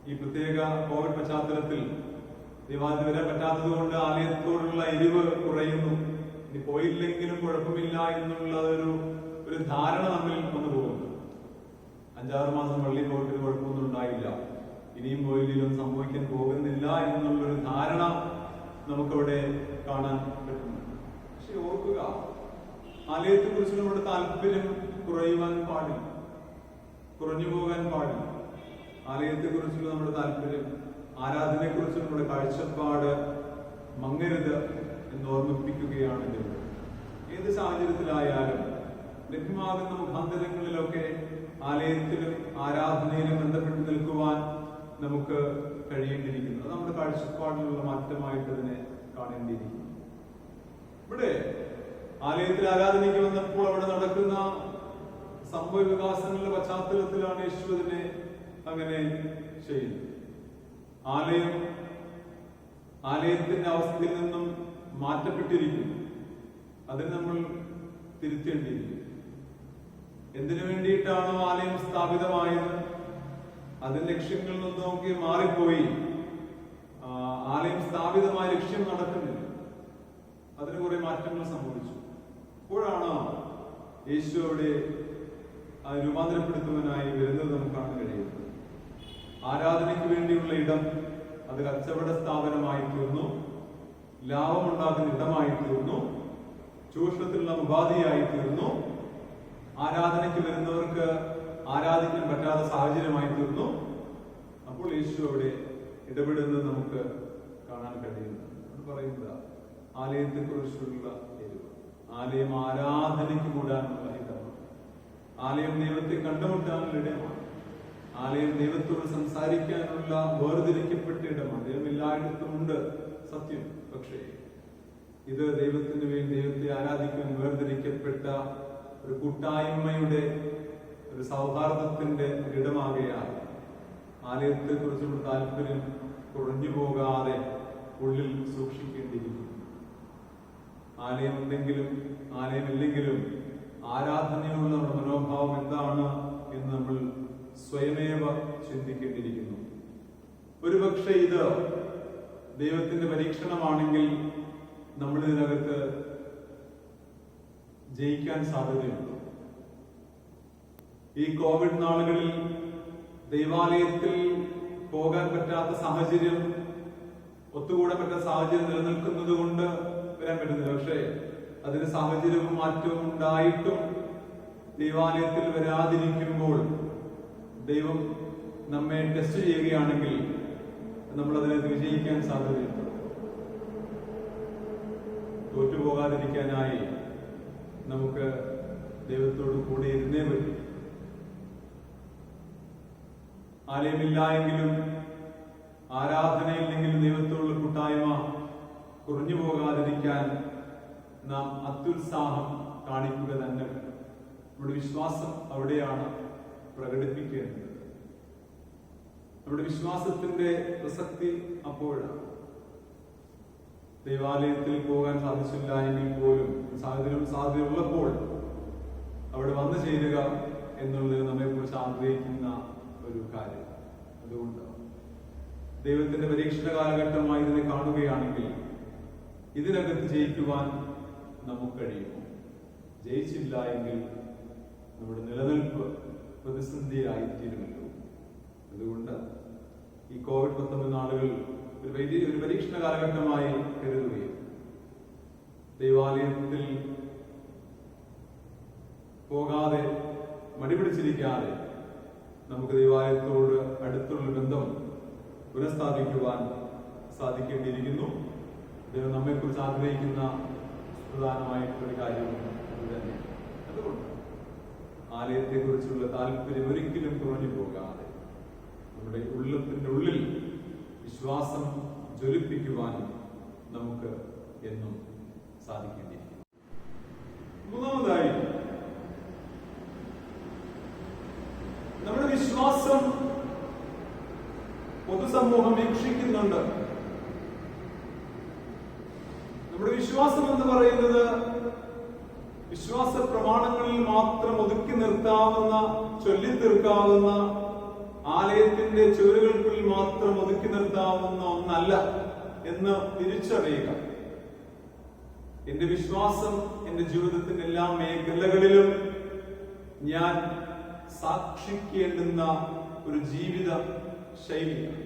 ഈ പ്രത്യേക കോവിഡ് പശ്ചാത്തലത്തിൽ ദൈവാലയത്തിൽ വരാൻ പറ്റാത്തത് കൊണ്ട് ആലയത്തോടുള്ള എരിവ് കുറയുന്നു. ഇനി പോയില്ലെങ്കിലും കുഴപ്പമില്ല എന്നുള്ള ഒരു ധാരണ നമ്മിൽ വന്നു പോകുന്നു. 5-6 മാസം പള്ളിയിൽ പോയിട്ട് കുഴപ്പമൊന്നും ഉണ്ടായില്ല, ഇനിയും പോയില്ലെങ്കിലും സംഭവിക്കാൻ പോകുന്നില്ല എന്നുള്ളൊരു ധാരണ നമുക്കവിടെ കാണാൻ പറ്റുന്നുണ്ട്. പക്ഷെ ഓർക്കുക, ആലയത്തെക്കുറിച്ച് നമ്മുടെ താല്പര്യം കുറയുവാൻ പാടില്ല, കുറഞ്ഞു പോകാൻ പാടില്ല. ആലയത്തെക്കുറിച്ചുള്ള നമ്മുടെ താല്പര്യം, ആരാധനയെക്കുറിച്ച് നമ്മുടെ കാഴ്ചപ്പാട് മങ്ങരുത് എന്ന് ഓർമ്മിപ്പിക്കുകയാണ് ദൈവം. ഏത് സാഹചര്യത്തിലായാലും ലഭ്യമാകുന്ന മുഖാന്തരങ്ങളിലൊക്കെ ആലയത്തിലും ആരാധനയിലും ബന്ധപ്പെട്ട് നിൽക്കുവാൻ നമുക്ക് കഴിയേണ്ടിയിരിക്കുന്നു. അത് നമ്മുടെ കാഴ്ചപ്പാടിലുള്ള മാറ്റമായിട്ട് അതിനെ കാണേണ്ടിയിരിക്കുന്നു. ഇവിടെ ആലയത്തിൽ ആരാധനയ്ക്ക് വന്നപ്പോൾ അവിടെ നടക്കുന്ന സംഭവ വികാസങ്ങളുടെ പശ്ചാത്തലത്തിലാണ് യേശു അതിനെ അങ്ങനെ ചെയ്യുന്നത്. ആലയത്തിന്റെ അവസ്ഥയിൽ നിന്നും മാറ്റപ്പെട്ടിരിക്കുന്നു. അതിന് നമ്മൾ തിരുത്തേണ്ടിയിരിക്കുന്നു. എന്തിനു വേണ്ടിയിട്ടാണോ ആലയം സ്ഥാപിതമായത്, അതിന്റെ ലക്ഷ്യങ്ങളിൽ നിന്നൊക്കെ മാറിപ്പോയി ആലയം സ്ഥാപിതമായ ലക്ഷ്യം നടക്കുന്നില്ല. അതിന് കുറെ മാറ്റങ്ങൾ സംഭവിച്ചു. അപ്പോഴാണ് യേശു അവിടെ രൂപാന്തരപ്പെടുത്തുവാനായി വരുന്നത് നമുക്ക് കാണാൻ കഴിയുന്നത്. ആരാധനയ്ക്ക് വേണ്ടിയുള്ള ഇടം അത് കച്ചവട സ്ഥാപനമായി തീർന്നു, ലാഭമുണ്ടാക്കുന്ന ഇടമായി തീർന്നു, ചൂഷണത്തിലുള്ള ഉപാധിയായി തീർന്നു, ആരാധനയ്ക്ക് വരുന്നവർക്ക് ആരാധിക്കാൻ പറ്റാത്ത സാഹചര്യമായി തീർന്നു. അപ്പോൾ യേശു അവിടെ ഇടപെടുന്നത് നമുക്ക് കാണാൻ കഴിയുന്നു. അത് പറയുന്നത് ആലയത്തെ കുറിച്ചുള്ള എരിവ്, ആലയം ആരാധനയ്ക്ക് കൂടാനുള്ള ഇടമാണ്, ആലയം ദൈവത്തെ കണ്ടുമുട്ടാനുള്ള ഇടമാണ്, ആലയം ദൈവത്തോട് സംസാരിക്കാനുള്ള വേർതിരിക്കപ്പെട്ട ഇടമാണ്. ദൈവം എല്ലായിടത്തും ഉണ്ട്, സത്യം. പക്ഷേ ഇത് ദൈവത്തിന് വേണ്ടി ദൈവത്തെ ആരാധിക്കാൻ വേർതിരിക്കപ്പെട്ട ഒരു കൂട്ടായ്മയുടെ ഒരു സൗഹാർദ്ദത്തിന്റെ ഇടമാകയാൽ ആലയത്തെ കുറിച്ചുള്ള താല്പര്യം കുറഞ്ഞു പോകാതെ ഉള്ളിൽ സൂക്ഷിക്കേണ്ടിയിരിക്കുന്നു. ആലയമുണ്ടെങ്കിലും ആലയമില്ലെങ്കിലും ആരാധനയുള്ള നമ്മുടെ മനോഭാവം എന്താണ് എന്ന് നമ്മൾ സ്വയമേവ ചിന്തിക്കേണ്ടിയിരിക്കുന്നു. ഒരുപക്ഷെ ഇത് ദൈവത്തിന്റെ പരീക്ഷണമാണെങ്കിൽ നമ്മൾ ഇതിനകത്ത് ജയിക്കാൻ സാധ്യതയുണ്ട്. ഈ കോവിഡ് നാളുകളിൽ ദൈവാലയത്തിൽ പോകാൻ പറ്റാത്ത സാഹചര്യം, ഒത്തുകൂടാൻ പറ്റാത്ത സാഹചര്യം നിലനിൽക്കുന്നത് കൊണ്ട് വരാൻ പറ്റുന്നില്ല. പക്ഷേ അതിന് സാഹചര്യവും മാറ്റവും ഉണ്ടായിട്ടും ദൈവാലയത്തിൽ വരാതിരിക്കുമ്പോൾ ദൈവം നമ്മെ ടെസ്റ്റ് ചെയ്യുകയാണെങ്കിൽ നമ്മൾ അതിനെ വിജയിക്കാൻ സാധ്യതയുണ്ട്. തോറ്റുപോകാതിരിക്കാനായി നമുക്ക് ദൈവത്തോട് കൂടെ ഇരുന്നേ പറ്റും. ആലയമില്ല എങ്കിലും ആരാധനയില്ലെങ്കിലും ദൈവത്തോടുള്ള കൂട്ടായ്മ കുറഞ്ഞു പോകാതിരിക്കാൻ നാം അത്യുത്സാഹം കാണിക്കുക തന്നെ വേണം. നമ്മുടെ വിശ്വാസം അവിടെയാണ് പ്രകടിപ്പിക്കേണ്ടത്. നമ്മുടെ വിശ്വാസത്തിന്റെ പ്രസക്തി അപ്പോഴാണ്. ദൈവാലയത്തിൽ പോകാൻ സാധിച്ചില്ല എങ്കിൽ പോലും സാധ്യതയുള്ളപ്പോൾ അവിടെ വന്നു ചേരുക എന്നുള്ളത് നമ്മെ കുറിച്ച് ആഗ്രഹിക്കുന്ന ഒരു കാര്യം. അതുകൊണ്ട് ദൈവത്തിന്റെ പരീക്ഷണ കാലഘട്ടമായി ഇതിനെ കാണുകയാണെങ്കിൽ ഇതിനകത്ത് ജയിക്കുവാൻ നമുക്ക് കഴിയുമോ? ജയിച്ചില്ല എങ്കിൽ നമ്മുടെ നിലനിൽപ്പ് പ്രതിസന്ധിയായിത്തീരുമല്ലോ. അതുകൊണ്ട് ഈ COVID-19 നാളുകൾ ഒരു പരീക്ഷണ കാലഘട്ടമായി കരുതുകയും ദൈവാലയത്തിൽ പോകാതെ മടിപിടിച്ചിരിക്കാതെ നമുക്ക് ദൈവാലയത്തോട് അടുത്തുള്ള ബന്ധം പുനഃസ്ഥാപിക്കുവാൻ സാധിക്കേണ്ടിയിരിക്കുന്നു. ദൈവം നമ്മെക്കുറിച്ച് ആഗ്രഹിക്കുന്ന പ്രധാനമായിട്ടുള്ളൊരു കാര്യം തന്നെ. അതുകൊണ്ട് ആലയത്തെക്കുറിച്ചുള്ള താല്പര്യം ഒരിക്കലും കുറഞ്ഞു പോകാതെ നമ്മുടെ ഉള്ളത്തിന്റെ ഉള്ളിൽ വിശ്വാസം ജ്വലിപ്പിക്കുവാൻ നമുക്ക് എന്നും സാധിക്കേണ്ടിയിരിക്കുന്നു. മൂന്നാമതായി, നമ്മുടെ വിശ്വാസം പൊതുസമൂഹം വീക്ഷിക്കുന്നുണ്ട്. നമ്മുടെ വിശ്വാസം എന്ന് പറയുന്നത് വിശ്വാസ പ്രമാണങ്ങളിൽ മാത്രം ഒതുക്കി നിർത്താവുന്ന, ചൊല്ലിത്തീർക്കാവുന്ന, ആലയത്തിന്റെ ചുവരുകൾക്കുള്ളിൽ മാത്രം ഒതുക്കി നിർത്താവുന്ന ഒന്നല്ല എന്ന് തിരിച്ചറിയുക. എന്റെ വിശ്വാസം എന്റെ ജീവിതത്തിന്റെ എല്ലാ മേഖലകളിലും ഞാൻ സാക്ഷിക്കേണ്ടുന്ന ഒരു ജീവിത ശൈലിയാണ്.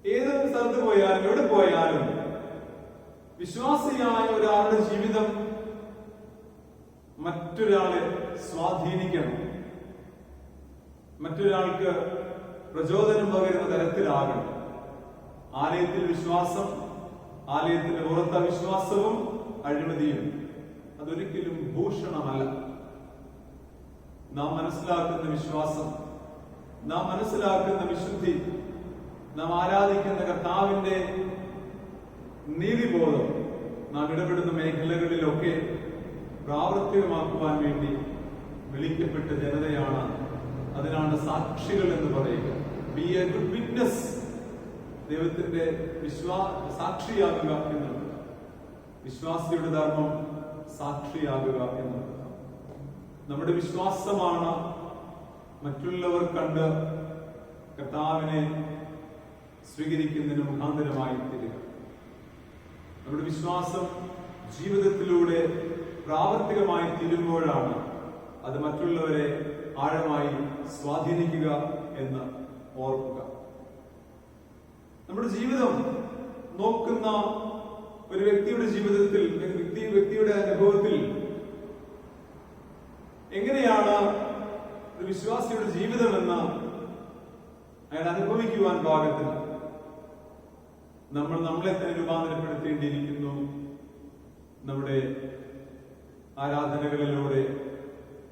ഏത് സ്ഥലത്ത് പോയാലും എവിടെ പോയാലും വിശ്വാസിയായ ഒരാളുടെ ജീവിതം മറ്റൊരാളെ സ്വാധീനിക്കണം, മറ്റൊരാൾക്ക് പ്രചോദനം പകരുന്ന തരത്തിലാകണം. ആലയത്തിൽ വിശ്വാസം, ആലയത്തിന്റെ പുറത്ത വിശ്വാസവും അഴിമതിയും അതൊരിക്കലും ഭൂഷണമല്ല. നാം മനസ്സിലാക്കുന്ന വിശ്വാസം, നാം മനസ്സിലാക്കുന്ന വിശുദ്ധി, നാം ആരാധിക്കുന്ന കർത്താവിന്റെ നീതിബോധം നാം ഇടപെടുന്ന മേഖലകളിലൊക്കെ പ്രാവർത്തികമാക്കുവാൻ വേണ്ടി വിളിക്കപ്പെട്ട ജനതയാണ്. അതിനാണ് സാക്ഷികൾ എന്ന് പറയുക. B A good witness. ദൈവത്തിന്റെ സാക്ഷിയാകുക എന്നുള്ളത്, വിശ്വാസിയുടെ ധർമ്മം സാക്ഷിയാകുക എന്നുള്ളത്. നമ്മുടെ വിശ്വാസമാണ് മറ്റുള്ളവർ കണ്ട് കർത്താവിനെ സ്വീകരിക്കുന്നതിന് മുഖാന്തരമായി തീരുക. നമ്മുടെ വിശ്വാസം ജീവിതത്തിലൂടെ പ്രാവർത്തികമായി തീരുമ്പോഴാണ് അത് മറ്റുള്ളവരെ ആഴമായി സ്വാധീനിക്കുക എന്ന് ഓർക്കുക. നമ്മുടെ ജീവിതം നോക്കുന്ന ഒരു വ്യക്തിയുടെ ജീവിതത്തിൽ, വ്യക്തിയുടെ അനുഭവത്തിൽ എങ്ങനെയാണ് ഒരു വിശ്വാസിയുടെ ജീവിതമെന്ന് അയാൾ അനുഭവിക്കുവാൻ പാകത്തിന് നമ്മൾ നമ്മളെ തന്നെ രൂപാന്തരപ്പെടുത്തേണ്ടിയിരിക്കുന്നു. നമ്മുടെ ആരാധനകളിലൂടെ,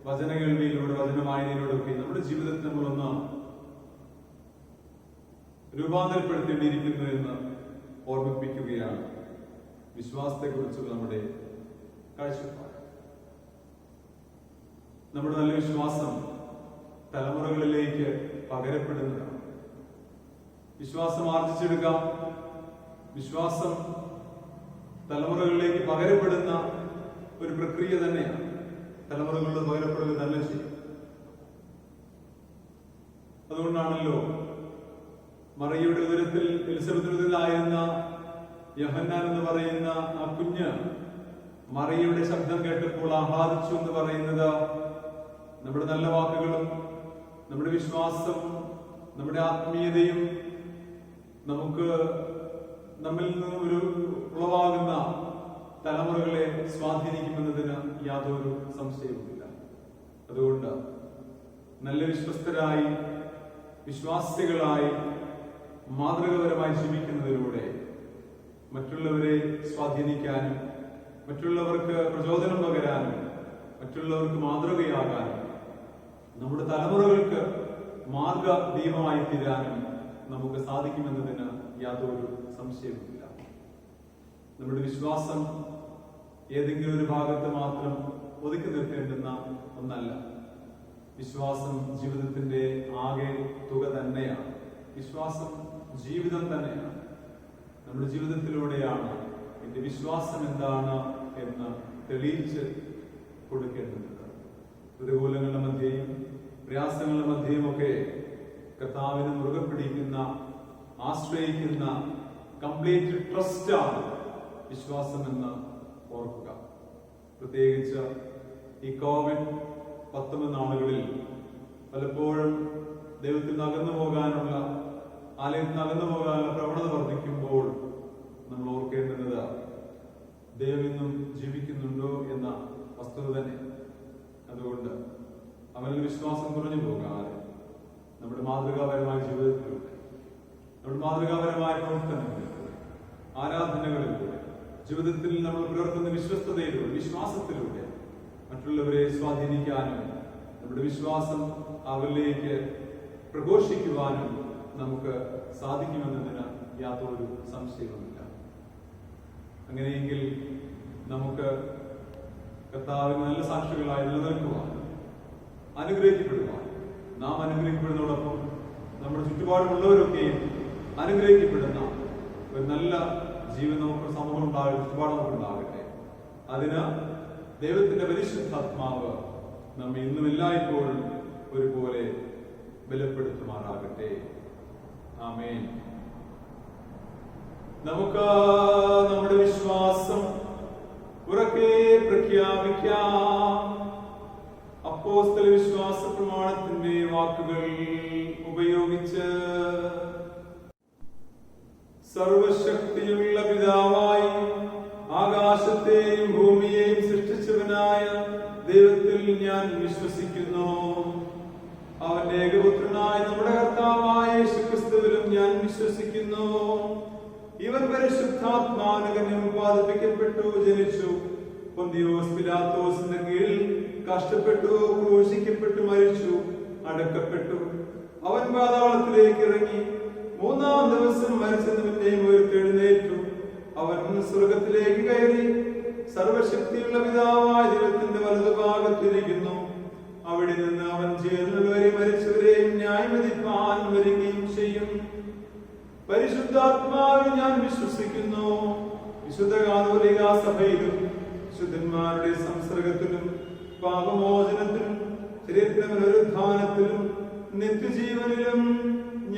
വചനകേൾവിയിലൂടെ, വചനവായനയിലൂടെ നമ്മുടെ ജീവിതത്തിൽ നമ്മളൊന്ന് രൂപാന്തരപ്പെടുത്തേണ്ടിയിരിക്കുന്നു എന്ന് ഓർമ്മിപ്പിക്കുകയാണ് വിശ്വാസത്തെക്കുറിച്ചുള്ള നമ്മുടെ കാഴ്ചപ്പാട്. നമ്മുടെ നല്ല വിശ്വാസം തലമുറകളിലേക്ക് പകരപ്പെടുന്നതാണ്. വിശ്വാസം ആർജിച്ചെടുക്കാം, വിശ്വാസം തലമുറകളിലേക്ക് പകരപ്പെടുന്ന ഒരു പ്രക്രിയ തന്നെയാണ്. തലമുറകളിൽ പകരപ്പെടുക തന്നെ ചെയ്യും. അതുകൊണ്ടാണല്ലോ മറിയയുടെ ഉദരത്തിൽ, എലിസബത്തിലായിരുന്ന യോഹന്നാൻ എന്ന് പറയുന്ന ആ കുഞ്ഞ് മറിയയുടെ ശബ്ദം കേട്ടപ്പോൾ ആഹ്ലാദിച്ചു എന്ന് പറയുന്നത് നമ്മുടെ നല്ല വാക്കുകളും നമ്മുടെ വിശ്വാസവും നമ്മുടെ ആത്മീയതയും നമുക്ക് നമ്മിൽ നിന്ന് ഒരു ഉളവാകുന്ന തലമുറകളെ സ്വാധീനിക്കുമെന്നതിന് യാതൊരു സംശയവുമില്ല. അതുകൊണ്ട് നല്ല വിശ്വസ്തരായി, വിശ്വാസികളായി, മാതൃകാപരമായി ജീവിക്കുന്നതിലൂടെ മറ്റുള്ളവരെ സ്വാധീനിക്കാനും, മറ്റുള്ളവർക്ക് പ്രചോദനം പകരാനും, മറ്റുള്ളവർക്ക് മാതൃകയാകാനും, നമ്മുടെ തലമുറകൾക്ക് മാർഗദീപമായി തീരാനും നമുക്ക് സാധിക്കുമെന്നതിന് യാതൊരു സംശയവുമില്ല. നമ്മുടെ വിശ്വാസം ഏതെങ്കിലും ഒരു ഭാഗത്ത് മാത്രം ഒതുക്കി നിർത്തേണ്ടുന്ന ഒന്നല്ല. വിശ്വാസം ജീവിതത്തിന്റെ ആകെ തുക തന്നെയാണ്. വിശ്വാസം ജീവിതം തന്നെയാണ്. നമ്മുടെ ജീവിതത്തിലൂടെയാണ് എന്റെ വിശ്വാസം എന്താണ് എന്ന് തെളിയിച്ച് കൊടുക്കേണ്ടത്. പ്രതികൂലങ്ങളുടെ മധ്യയും പ്രയാസങ്ങളുടെ മധ്യയും ഒക്കെ കർത്താവിനെ മുറുകെ പിടിക്കുന്ന, ആശ്രയിക്കുന്ന കംപ്ലീറ്റ് ട്രസ്റ്റാണ് വിശ്വാസം എന്ന് ഓർക്കുക. പ്രത്യേകിച്ച് ഈ COVID-19 നാളുകളിൽ പലപ്പോഴും ദൈവത്തിൽ നിന്ന് അകന്നു പോകാനുള്ള, ആലയത്തിൽ നിന്ന് അകന്നു പോകാനുള്ള പ്രവണത വർദ്ധിക്കുമ്പോൾ നമ്മൾ ഓർക്കേണ്ടുന്നത് ദൈവം ഇന്നും ജീവിക്കുന്നുണ്ടോ എന്ന വസ്തുത തന്നെ. അതുകൊണ്ട് അവനിൽ വിശ്വാസം കുറഞ്ഞു പോകാതെ നമ്മുടെ മാതൃകാപരമായ ജീവിതത്തിലൂടെ, നമ്മുടെ മാതൃകാപരമായ പ്രവർത്തനങ്ങളിലൂടെ, ആരാധനകളിലൂടെ, ജീവിതത്തിൽ നമ്മൾ പുലർത്തുന്ന വിശ്വസ്തതയിലൂടെ, വിശ്വാസത്തിലൂടെ മറ്റുള്ളവരെ സ്വാധീനിക്കാനും നമ്മുടെ വിശ്വാസം അവരിലേക്ക് പ്രഘോഷിക്കുവാനും നമുക്ക് സാധിക്കുമെന്നതിന് യാതൊരു സംശയവുമില്ല. അങ്ങനെയെങ്കിൽ നമുക്ക് കർത്താവിന് നല്ല സാക്ഷികളായി നിലനിൽക്കുവാൻ, അനുഗ്രഹിക്കപ്പെടുവാൻ, നാം അനുഗ്രഹിക്കപ്പെടുന്നതോടൊപ്പം നമ്മുടെ ചുറ്റുപാടുമുള്ളവരൊക്കെയും അനുഗ്രഹിക്കപ്പെടുന്ന ഒരു നല്ല ജീവൻ നമുക്ക് സമൂഹം ഉണ്ടാകട്ടെ, ചുറ്റുപാട് നമുക്കുണ്ടാകട്ടെ. അതിന് ദൈവത്തിന്റെ പരിശുദ്ധാത്മാവ് നമ്മെ ഇന്നും എല്ലായ്പ്പോഴും ഒരുപോലെ ബലപ്പെടുത്തുമാറാകട്ടെ. ആമേൻ. നമുക്ക് നമ്മുടെ വിശ്വാസം ഉറക്കെ പ്രഖ്യാപിക്കാം. അപ്പോസ്തല വിശ്വാസ പ്രമാണത്തിന്റെ വാക്കുകൾ ഉപയോഗിച്ച് സർവശക്തിയുള്ള പിതാവായി ആകാശത്തെയും ഭൂമിയെയും സൃഷ്ടിച്ചവനായ ദൈവത്തിൽ ഞാൻ വിശ്വസിക്കുന്നു. അവന്റെ ഏകപുത്രനായ നമ്മുടെ കർത്താവായ യേശുക്രിസ്തുവിലും ഞാൻ വിശ്വസിക്കുന്നു. ഇവൻ പരിശുദ്ധാത്മാനുകന്യം ഉത്പാദിപ്പിക്കപ്പെട്ടു, ജനിച്ചു, പൊന്തിയോസ് പിലാത്തോസിന്റെ കീഴിൽ കഷ്ടപ്പെട്ടു, ക്രൂശിക്കപ്പെട്ടു, മരിച്ചു, അടക്കപ്പെട്ടു. അവൻ പാതാളത്തിലേക്ക് ഇറങ്ങി, മൂന്നാം ദിവസം മരിച്ചെന്ന് പിന്നെയും ഉയർത്തെഴുന്നേറ്റു. അവൻ സ്വർഗത്തിലേക്ക് കയറി സർവശക്തിയുള്ള പിതാവായ ദൈവത്തിന്റെ വലതുഭാഗത്തിരിക്കുന്നു. അവിടെ നിന്ന് അവൻ ജീവനുള്ളവരെയും മരിച്ചവരെയും ന്യായവിധിപ്പാൻ വരികയും ചെയ്യും. പരിശുദ്ധാത്മാവിൽ ഞാൻ വിശ്വസിക്കുന്നു. വിശുദ്ധ കാതോലിക സഭയിലും ശുദ്ധന്മാരുടെ സംസർഗത്തിലും പാപമോചനത്തിലും ശരീരത്തിന്റെ പുനരുത്ഥാനത്തിലും നിത്യജീവനിലും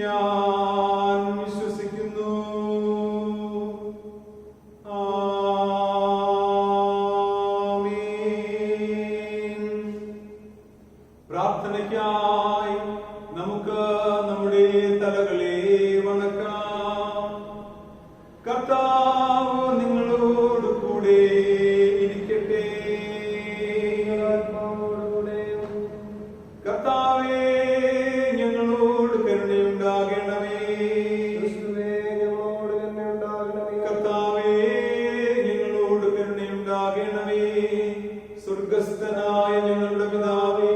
ഞാൻ വിശ്വസിക്കുന്നു. പ്രാർത്ഥനയ്ക്കായി നമുക്ക് നമ്മുടെ തലകളെ വണക്കാം. കർത്താവ് നിങ്ങളോട് കൂടെ ഇരിക്കട്ടെ. കർത്താവേ, ഞങ്ങളോട് കരുണയുണ്ടാകണമേ. കർത്താവേ, ഞങ്ങളോട് കരുണയുണ്ടാകണമേ. സ്വർഗസ്ഥനായ ഞങ്ങളുടെ പിതാവേ,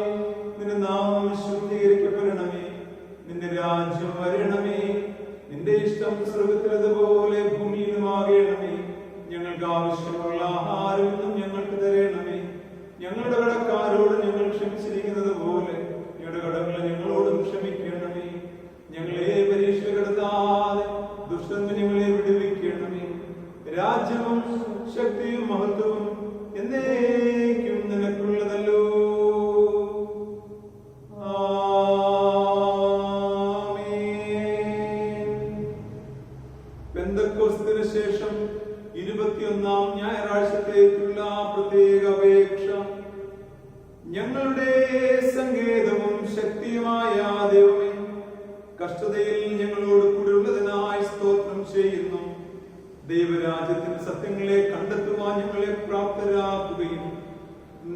നിന്റെ നാമം ശുദ്ധീകരിക്കപ്പെടണമേ. നിന്റെ രാജ്യം വരണമേ. നിന്റെ ഇഷ്ടം സ്വർഗത്തിലതുപോലെ ഭൂമിയിലുമാകണമേ. ഞങ്ങൾക്ക് ആവശ്യമുള്ള ആഹാരം ഇന്നും ഞങ്ങൾക്ക് തരണമേ. ഞങ്ങളുടെ കടക്കാരോട് ഞങ്ങൾ ക്ഷമിച്ചിരിക്കുന്നത് പോലെ ഞങ്ങളുടെ കടങ്ങളെ ഞങ്ങളോടും ക്ഷമിക്കണമേ. ഞങ്ങളെ പരീക്ഷപ്പെടുത്താതെ ദുഷ്ടന് ഞങ്ങളെ വിടുവിക്കണമേ. രാജ്യവും ശക്തിയും മഹത്വവും എന്നേക്കും നിനക്കുള്ളതല്ലോ. പെന്തക്കോസ്തിന് ശേഷം 21-ാം ഞായറാഴ്ചത്തേക്കുള്ള പ്രത്യേക അപേക്ഷ. ഞങ്ങളുടെ സങ്കേതവും ശക്തിയുമായ ദൈവമേ, കഷ്ടതയിൽ ഞങ്ങളോട് കൂടെ ഉള്ളതിനായി സ്തോത്രം ചെയ്യുന്നു. ദൈവരാജ്യത്തിന്റെ സത്യങ്ങളെ കണ്ടെത്തുവാൻ ഞങ്ങളെ പ്രാപ്തരാക്കുകയും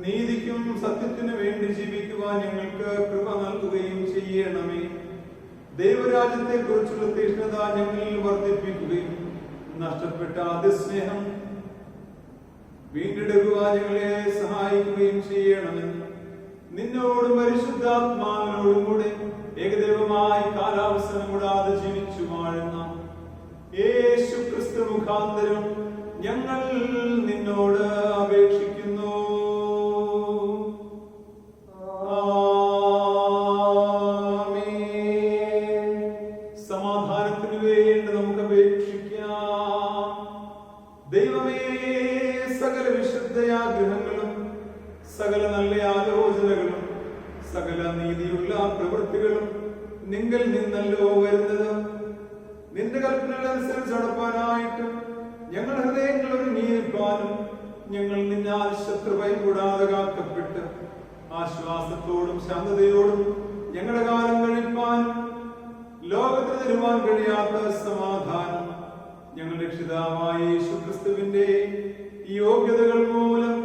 നീതിക്കും സത്യത്തിനു വേണ്ടി ജീവിക്കുവാൻ ഞങ്ങൾക്ക് കൃപ നൽകുകയും ചെയ്യണമേ. ദൈവരാജ്യത്തെ കുറിച്ചുള്ള തീഷ്ണത ഞങ്ങളിൽ വർദ്ധിപ്പിക്കുകയും നഷ്ടപ്പെട്ട അതിസ്നേഹം വീണ്ടെടുക്കുവാൻ ഞങ്ങളെ സഹായിക്കുകയും ചെയ്യണമെന്ന് നിന്നോടും പരിശുദ്ധാത്മാവിനോടും കൂടെ ഏകദൈവമായി കാലാവസരം കൂടാതെ ജീവിച്ചു വാഴുന്ന യേശു ക്രിസ്തു മുഖാന്തരം ഞങ്ങൾ നിന്നോട് അപേക്ഷിക്കുന്നു. സമാധാനത്തിന് വേണ്ടി നമുക്ക് അപേക്ഷിക്കാം. ദൈവമേ, സകല വിശുദ്ധയാഗ്രഹങ്ങളും സകല നല്ല ആലോചനകളും സകല നീതിയുള്ള പ്രവൃത്തികളും നിങ്ങളിൽ നിന്നല്ലോ വരുന്നത്. നിന്റെ കൽപ്പനകളനുസരിച്ച് നടപ്പാനായിട്ട് ഞങ്ങൾ ഹൃദയങ്ങൾ ഒരുങ്ങിയിരിക്കാനും ഞങ്ങൾ നിന്നാൽ ശത്രുഭയം കൂടാതെ കാക്കപ്പെട്ട് ആശ്വാസത്തോടും ശാന്തതയോടും ഞങ്ങളുടെ കാലം കഴിപ്പാനും ലോകത്തിന് തരുവാൻ കഴിയാത്ത സമാധാനം ഞങ്ങളുടെ രക്ഷിതാവായ യേശുക്രിസ്തുവിന്റെ യോഗ്യതകൾ മൂലം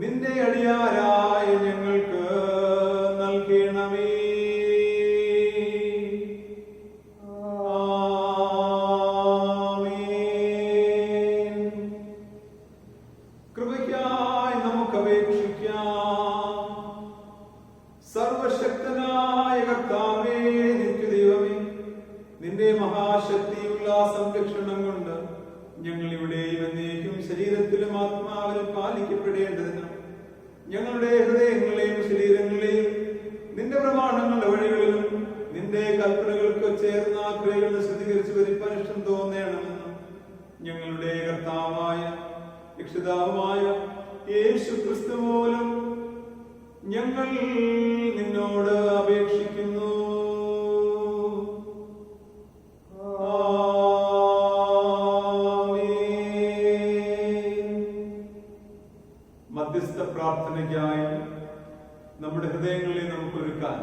നിന്റെ അടിയാരായ ഞങ്ങൾക്ക് നൽകണമേ. കൃപയ്ക്കായി നമുക്ക് അപേക്ഷിക്കാം. സർവശക്തനായ കർത്താവേ, നിത്യദൈവമേ, നിന്റെ മഹാശക്തിയുള്ള സംരക്ഷണം കൊണ്ട് ഞങ്ങൾ ഇവിടെയും എന്നേക്കും ശരീരത്തിലും ആത്മാവിലും പാലിക്കപ്പെടേണ്ടതിന് ഞങ്ങളുടെ ഹൃദയങ്ങളെയും ശരീരങ്ങളെയും നിന്റെ പ്രമാണങ്ങളുടെ വഴികളിലും നിന്റെ കൽപ്പനകൾക്ക് ചേർന്ന ക്രിയകൾ ശുദ്ധീകരിച്ച് ഭരിപ്പാൻ ഇഷ്ടം തോന്നണമെന്ന് ഞങ്ങളുടെ കർത്താവായ രക്ഷിതാവുമായ യേശു ക്രിസ്തു മൂലം ഞങ്ങൾ നിന്നോട് അപേക്ഷിക്കുന്നു. മധ്യസ്ഥ പ്രാർത്ഥനയ്ക്കായി നമ്മുടെ ഹൃദയങ്ങളെ നമുക്ക് ഒരുക്കാൻ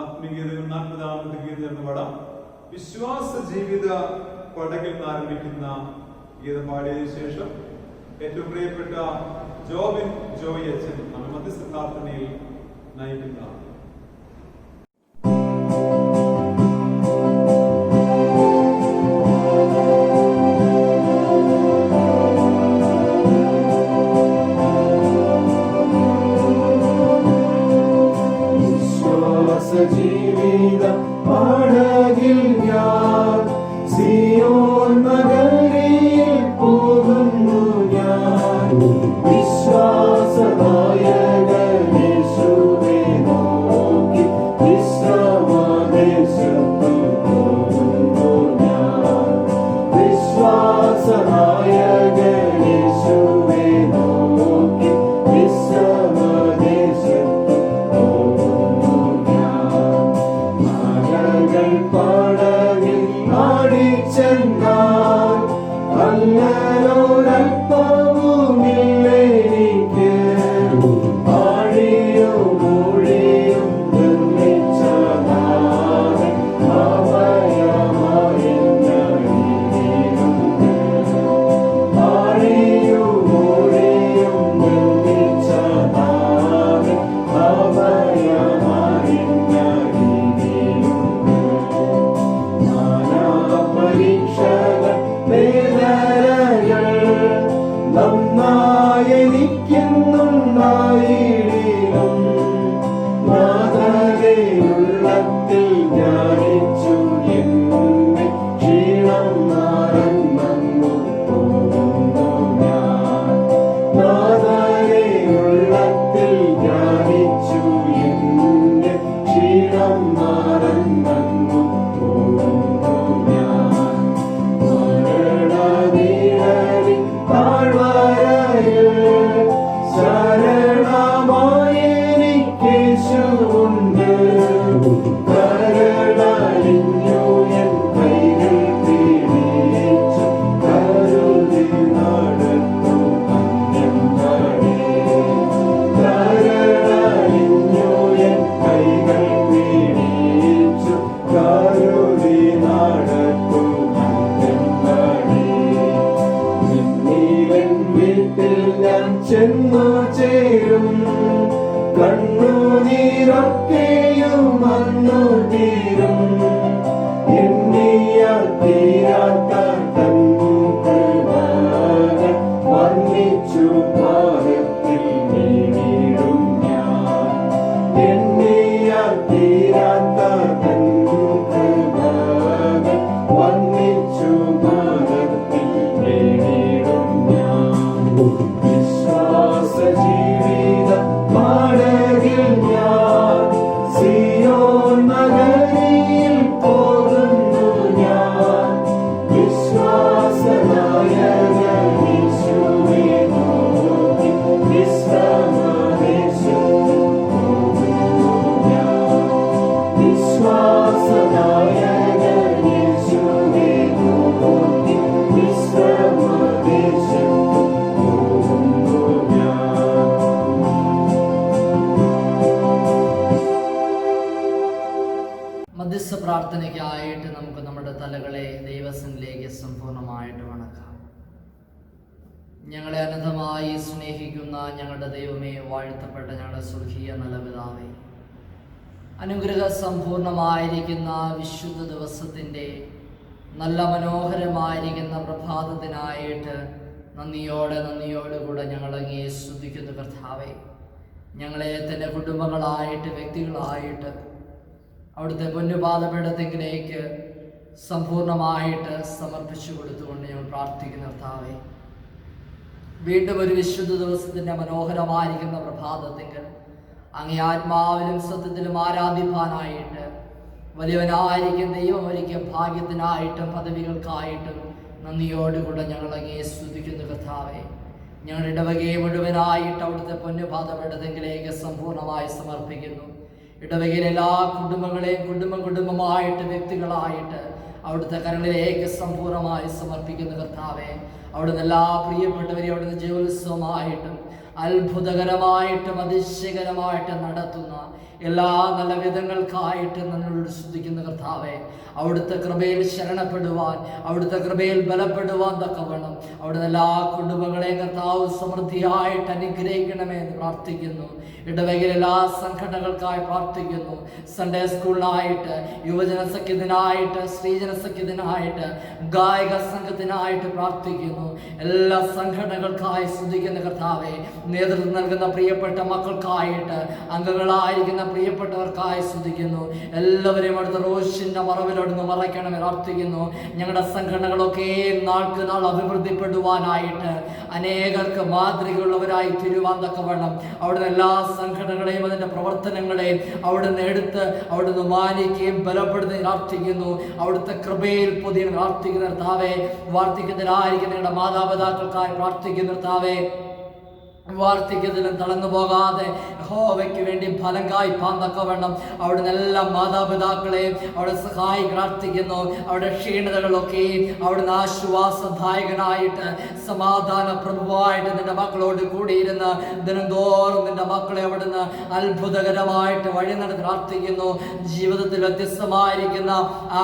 ആത്മീയതയും 40-ാമത്തെ ഗീതം എന്ന് പാടാം. വിശ്വാസ ജീവിത പടകിൽ നിന്ന് ആരംഭിക്കുന്ന ഗീതം പാടിയതിനു ശേഷം ഏറ്റവും പ്രിയപ്പെട്ട ജോബിൻ ജോയി അച്ഛൻ നമ്മെ മധ്യസ്ഥ പ്രാർത്ഥനയിൽ നയിക്കുന്നതാണ്. ജീവിത പടകിൽ ഞാൻ സിയോൻ നഗരിയിൽ പോകുന്നു ഞാൻ വിശ്വാസനായകനേശുവേ നോക്കി വിശ്രമദേശത്തു പോകുന്നു ഞാൻ വിശ്വാസനായകനേശുവേ നോക്കി വിശ്രമദേശത്തു പോകുന്നു പടകിൽ ആടിച്ചെന്നാൽ അല്ലൊരൽപ്പവുമില്ലെനിക്ക് ആഴിയും മൂഴിയും നിർമ്മിച്ചതാകൻ അഭയമായി ആഴിയും മൂഴിയും നിർമ്മിച്ചതാകൻ അഭയമായി പരീക്ഷകൾ വേദനകൾ നന്നായെനിക്കുന്നുണ്ടായിടിലും നാഥനുള്ളത്തിൽ ധ്യാനിച്ചു എന്നെ ക്ഷീണം മറന്നു പോകുന്നു ഞാൻ നാഥനുള്ളത്തിൽ ധ്യാനിച്ചു എന്നെ ക്ഷീണം മറന്നു പോകുന്നു ഞാൻ മരണനീഴലിൽ താഴ്വരയിൽ ശരണമായെനിക്കേശുവുണ്ട് കരളലിഞ്ഞു എൻ കൈകൾ പിടിച്ചു കരുതി നടത്തു അന്യം വരെ കരളലിഞ്ഞു എൻ കൈകൾ പിടിച്ചു കരുതി നടത്തു അന്യം വരെ വീട്ടിൽ ഞാൻ ചെന്നു ചേരും കണ്ണുനീരൊക്കെയും വന്നു തീരും എണ്ണിയാൽ തീരാത്ത തൻ കൃപകൾ വർണ്ണിച്ചു പാദത്തിൽ വീണിടും ഞാൻ എണ്ണിയാൽ തീരാത്ത തൻ കൃപകൾ വർണ്ണിച്ചു പാദത്തിൽ വീണിടും ഞാൻ വിശ്വാസ ജീവിത പടകിൽ ഞാൻ സിയോൻ നഗരിയിൽ പോകുന്നു ഞാൻ വിശ്വാസനായകനേശുവേ നോക്കി വിശ്രമദേശത്തു പോകുന്നു ഞാൻ വിശ്വാസനായകനേശുവേ നോക്കി വിശ്രമദേശത്തു പോകുന്നു ഞാൻ. മധ്യസ്ഥ പ്രാർത്ഥനയ്ക്കായിട്ട് നമുക്ക് നമ്മുടെ തലകളെ ദൈവസന്നിധിയിലേക്ക് സമ്പൂർണ്ണമായിട്ട് വണക്കാം. ഞങ്ങളെ അനന്തമായി സ്നേഹിക്കുന്ന ഞങ്ങളുടെ ദൈവമേ, വാഴ്ത്തപ്പെട്ട ഞങ്ങളുടെ സ്വർഗീയ നല്ല പിതാവേ, അനുഗ്രഹ സമ്പൂർണമായിരിക്കുന്ന വിശുദ്ധ ദിവസത്തിൻ്റെ നല്ല മനോഹരമായിരിക്കുന്ന പ്രഭാതത്തിനായിട്ട് നന്ദിയോടെ കൂടെ സ്തുതിക്കുന്നു കർത്താവേ. ഞങ്ങളെ തന്നെ കുടുംബങ്ങളായിട്ട് വ്യക്തികളായിട്ട് അവിടുത്തെ പൊന്നുപാദപീഠത്തിലേക്ക് സമ്പൂർണമായിട്ട് സമർപ്പിച്ചു കൊടുത്തുകൊണ്ട് ഞങ്ങൾ പ്രാർത്ഥിക്കുന്ന കർത്താവേ, വീണ്ടും ഒരു വിശുദ്ധ ദിവസത്തിൻ്റെ മനോഹരമായിരിക്കുന്ന പ്രഭാതത്തിങ്കൽ അങ്ങേ ആത്മാവിലും സത്യത്തിലും ആരാധിപ്പാനായിട്ട് വലിയവനായിരിക്കും ദൈവം ഒരുക്കിയ ഭാഗ്യത്തിനായിട്ടും പദവികൾക്കായിട്ടും നന്ദിയോടുകൂടെ ഞങ്ങൾ അങ്ങേ സ്തുതിക്കുന്നു കർത്താവേ. ഞങ്ങളുടെ ഇടവകയെ മുഴുവനായിട്ട് അവിടുത്തെ പൊന്നുപാദപീഠത്തിലേക്ക് സമ്പൂർണമായി സമർപ്പിക്കുന്നു. ഇടവകയിലെ എല്ലാ കുടുംബങ്ങളെയും കുടുംബമായിട്ട് വ്യക്തികളായിട്ട് അവിടുത്തെ കരങ്ങളിലേക്ക് സമ്പൂർണമായി സമർപ്പിക്കുന്ന കർത്താവേ. അവിടുന്ന് എല്ലാ പ്രിയപ്പെട്ടവരെയും അവിടുന്ന് ജയോത്സവമായിട്ടും അത്ഭുതകരമായിട്ടും അതിശയകരമായിട്ടും നടത്തുന്ന എല്ലാ നല്ല വിധങ്ങൾക്കായിട്ട് നമ്മളോട് ശ്രദ്ധിക്കുന്ന കർത്താവെ, അവിടുത്തെ കൃപയിൽ ശരണപ്പെടുവാൻ, അവിടുത്തെ കൃപയിൽ ബലപ്പെടുവാൻ തക്കവണ്ണം അവിടുത്തെ എല്ലാ കുടുംബങ്ങളെയും കർത്താവ് സമൃദ്ധിയായിട്ട് അനുഗ്രഹിക്കണമേ എന്ന് പ്രാർത്ഥിക്കുന്നു. ഇടവകയിൽ എല്ലാ സംഘടനകൾക്കായി പ്രാർത്ഥിക്കുന്നു. സൺഡേ സ്കൂളിനായിട്ട്, യുവജന സഖ്യത്തിനായിട്ട്, സ്ത്രീജന സഖ്യത്തിനായിട്ട്, ഗായക സംഘത്തിനായിട്ട് പ്രാർത്ഥിക്കുന്നു. എല്ലാ സംഘടനകൾക്കായി സ്തുതിക്കുന്ന കർത്താവെ, നേതൃത്വം നൽകുന്ന പ്രിയപ്പെട്ട മക്കൾക്കായിട്ട്, അംഗങ്ങളായിരിക്കുന്ന പ്രിയപ്പെട്ടവർക്കായി സ്തുതിക്കുന്നു. എല്ലാവരെയും അടുത്ത റോഷിന്റെ മറവിലൊടുന്ന് മറയ്ക്കണമെന്ന് പ്രാർത്ഥിക്കുന്നു. ഞങ്ങളുടെ സംഘടനകളൊക്കെ നാൾക്ക് നാൾ അഭിവൃദ്ധിപ്പെടുവാനായിട്ട്, അനേകർക്ക് മാതൃകയുള്ളവരായി തീരുവാൻ തക്കവണ്ണം അവിടുന്ന് എല്ലാ സംഘടനകളെയും അതിൻ്റെ പ്രവർത്തനങ്ങളെയും അവിടുന്ന് എടുത്ത് അവിടുന്ന് മാനിക്കുകയും ബലപ്പെടുത്തുകയും പ്രാർത്ഥിക്കുന്നു. അവിടുത്തെ കൃപയിൽ പൊതിയും പ്രാർത്ഥിക്കുന്ന കർത്താവേ, വാർദ്ധക്യത്തിലായിരിക്കുന്ന ഞങ്ങളുടെ മാതാപിതാക്കൾക്കായി പ്രാർത്ഥിക്കുന്ന കർത്താവേ, വാർദ്ധക്യത്തിലും തളർന്നു പോകാതെ യഹോവയ്ക്ക് വേണ്ടി ഫലം കായ്പാൻ തക്കവണ്ണം അവിടുന്ന് എല്ലാ മാതാപിതാക്കളെയും അവിടെ സഹായി പ്രാർത്ഥിക്കുന്നു. അവിടെ ക്ഷീണതകളൊക്കെ അവിടുന്ന് ആശ്വാസദായകനായിട്ട്, സമാധാന പ്രഭുവായിട്ട് നിന്റെ മക്കളോട് കൂടിയിരുന്ന് ദിനംതോറും നിന്റെ മക്കളെ അവിടുന്ന് അത്ഭുതകരമായിട്ട് വഴി നടത്തി പ്രാർത്ഥിക്കുന്നു. ജീവിതത്തിൽ വ്യത്യസ്തമായിരിക്കുന്ന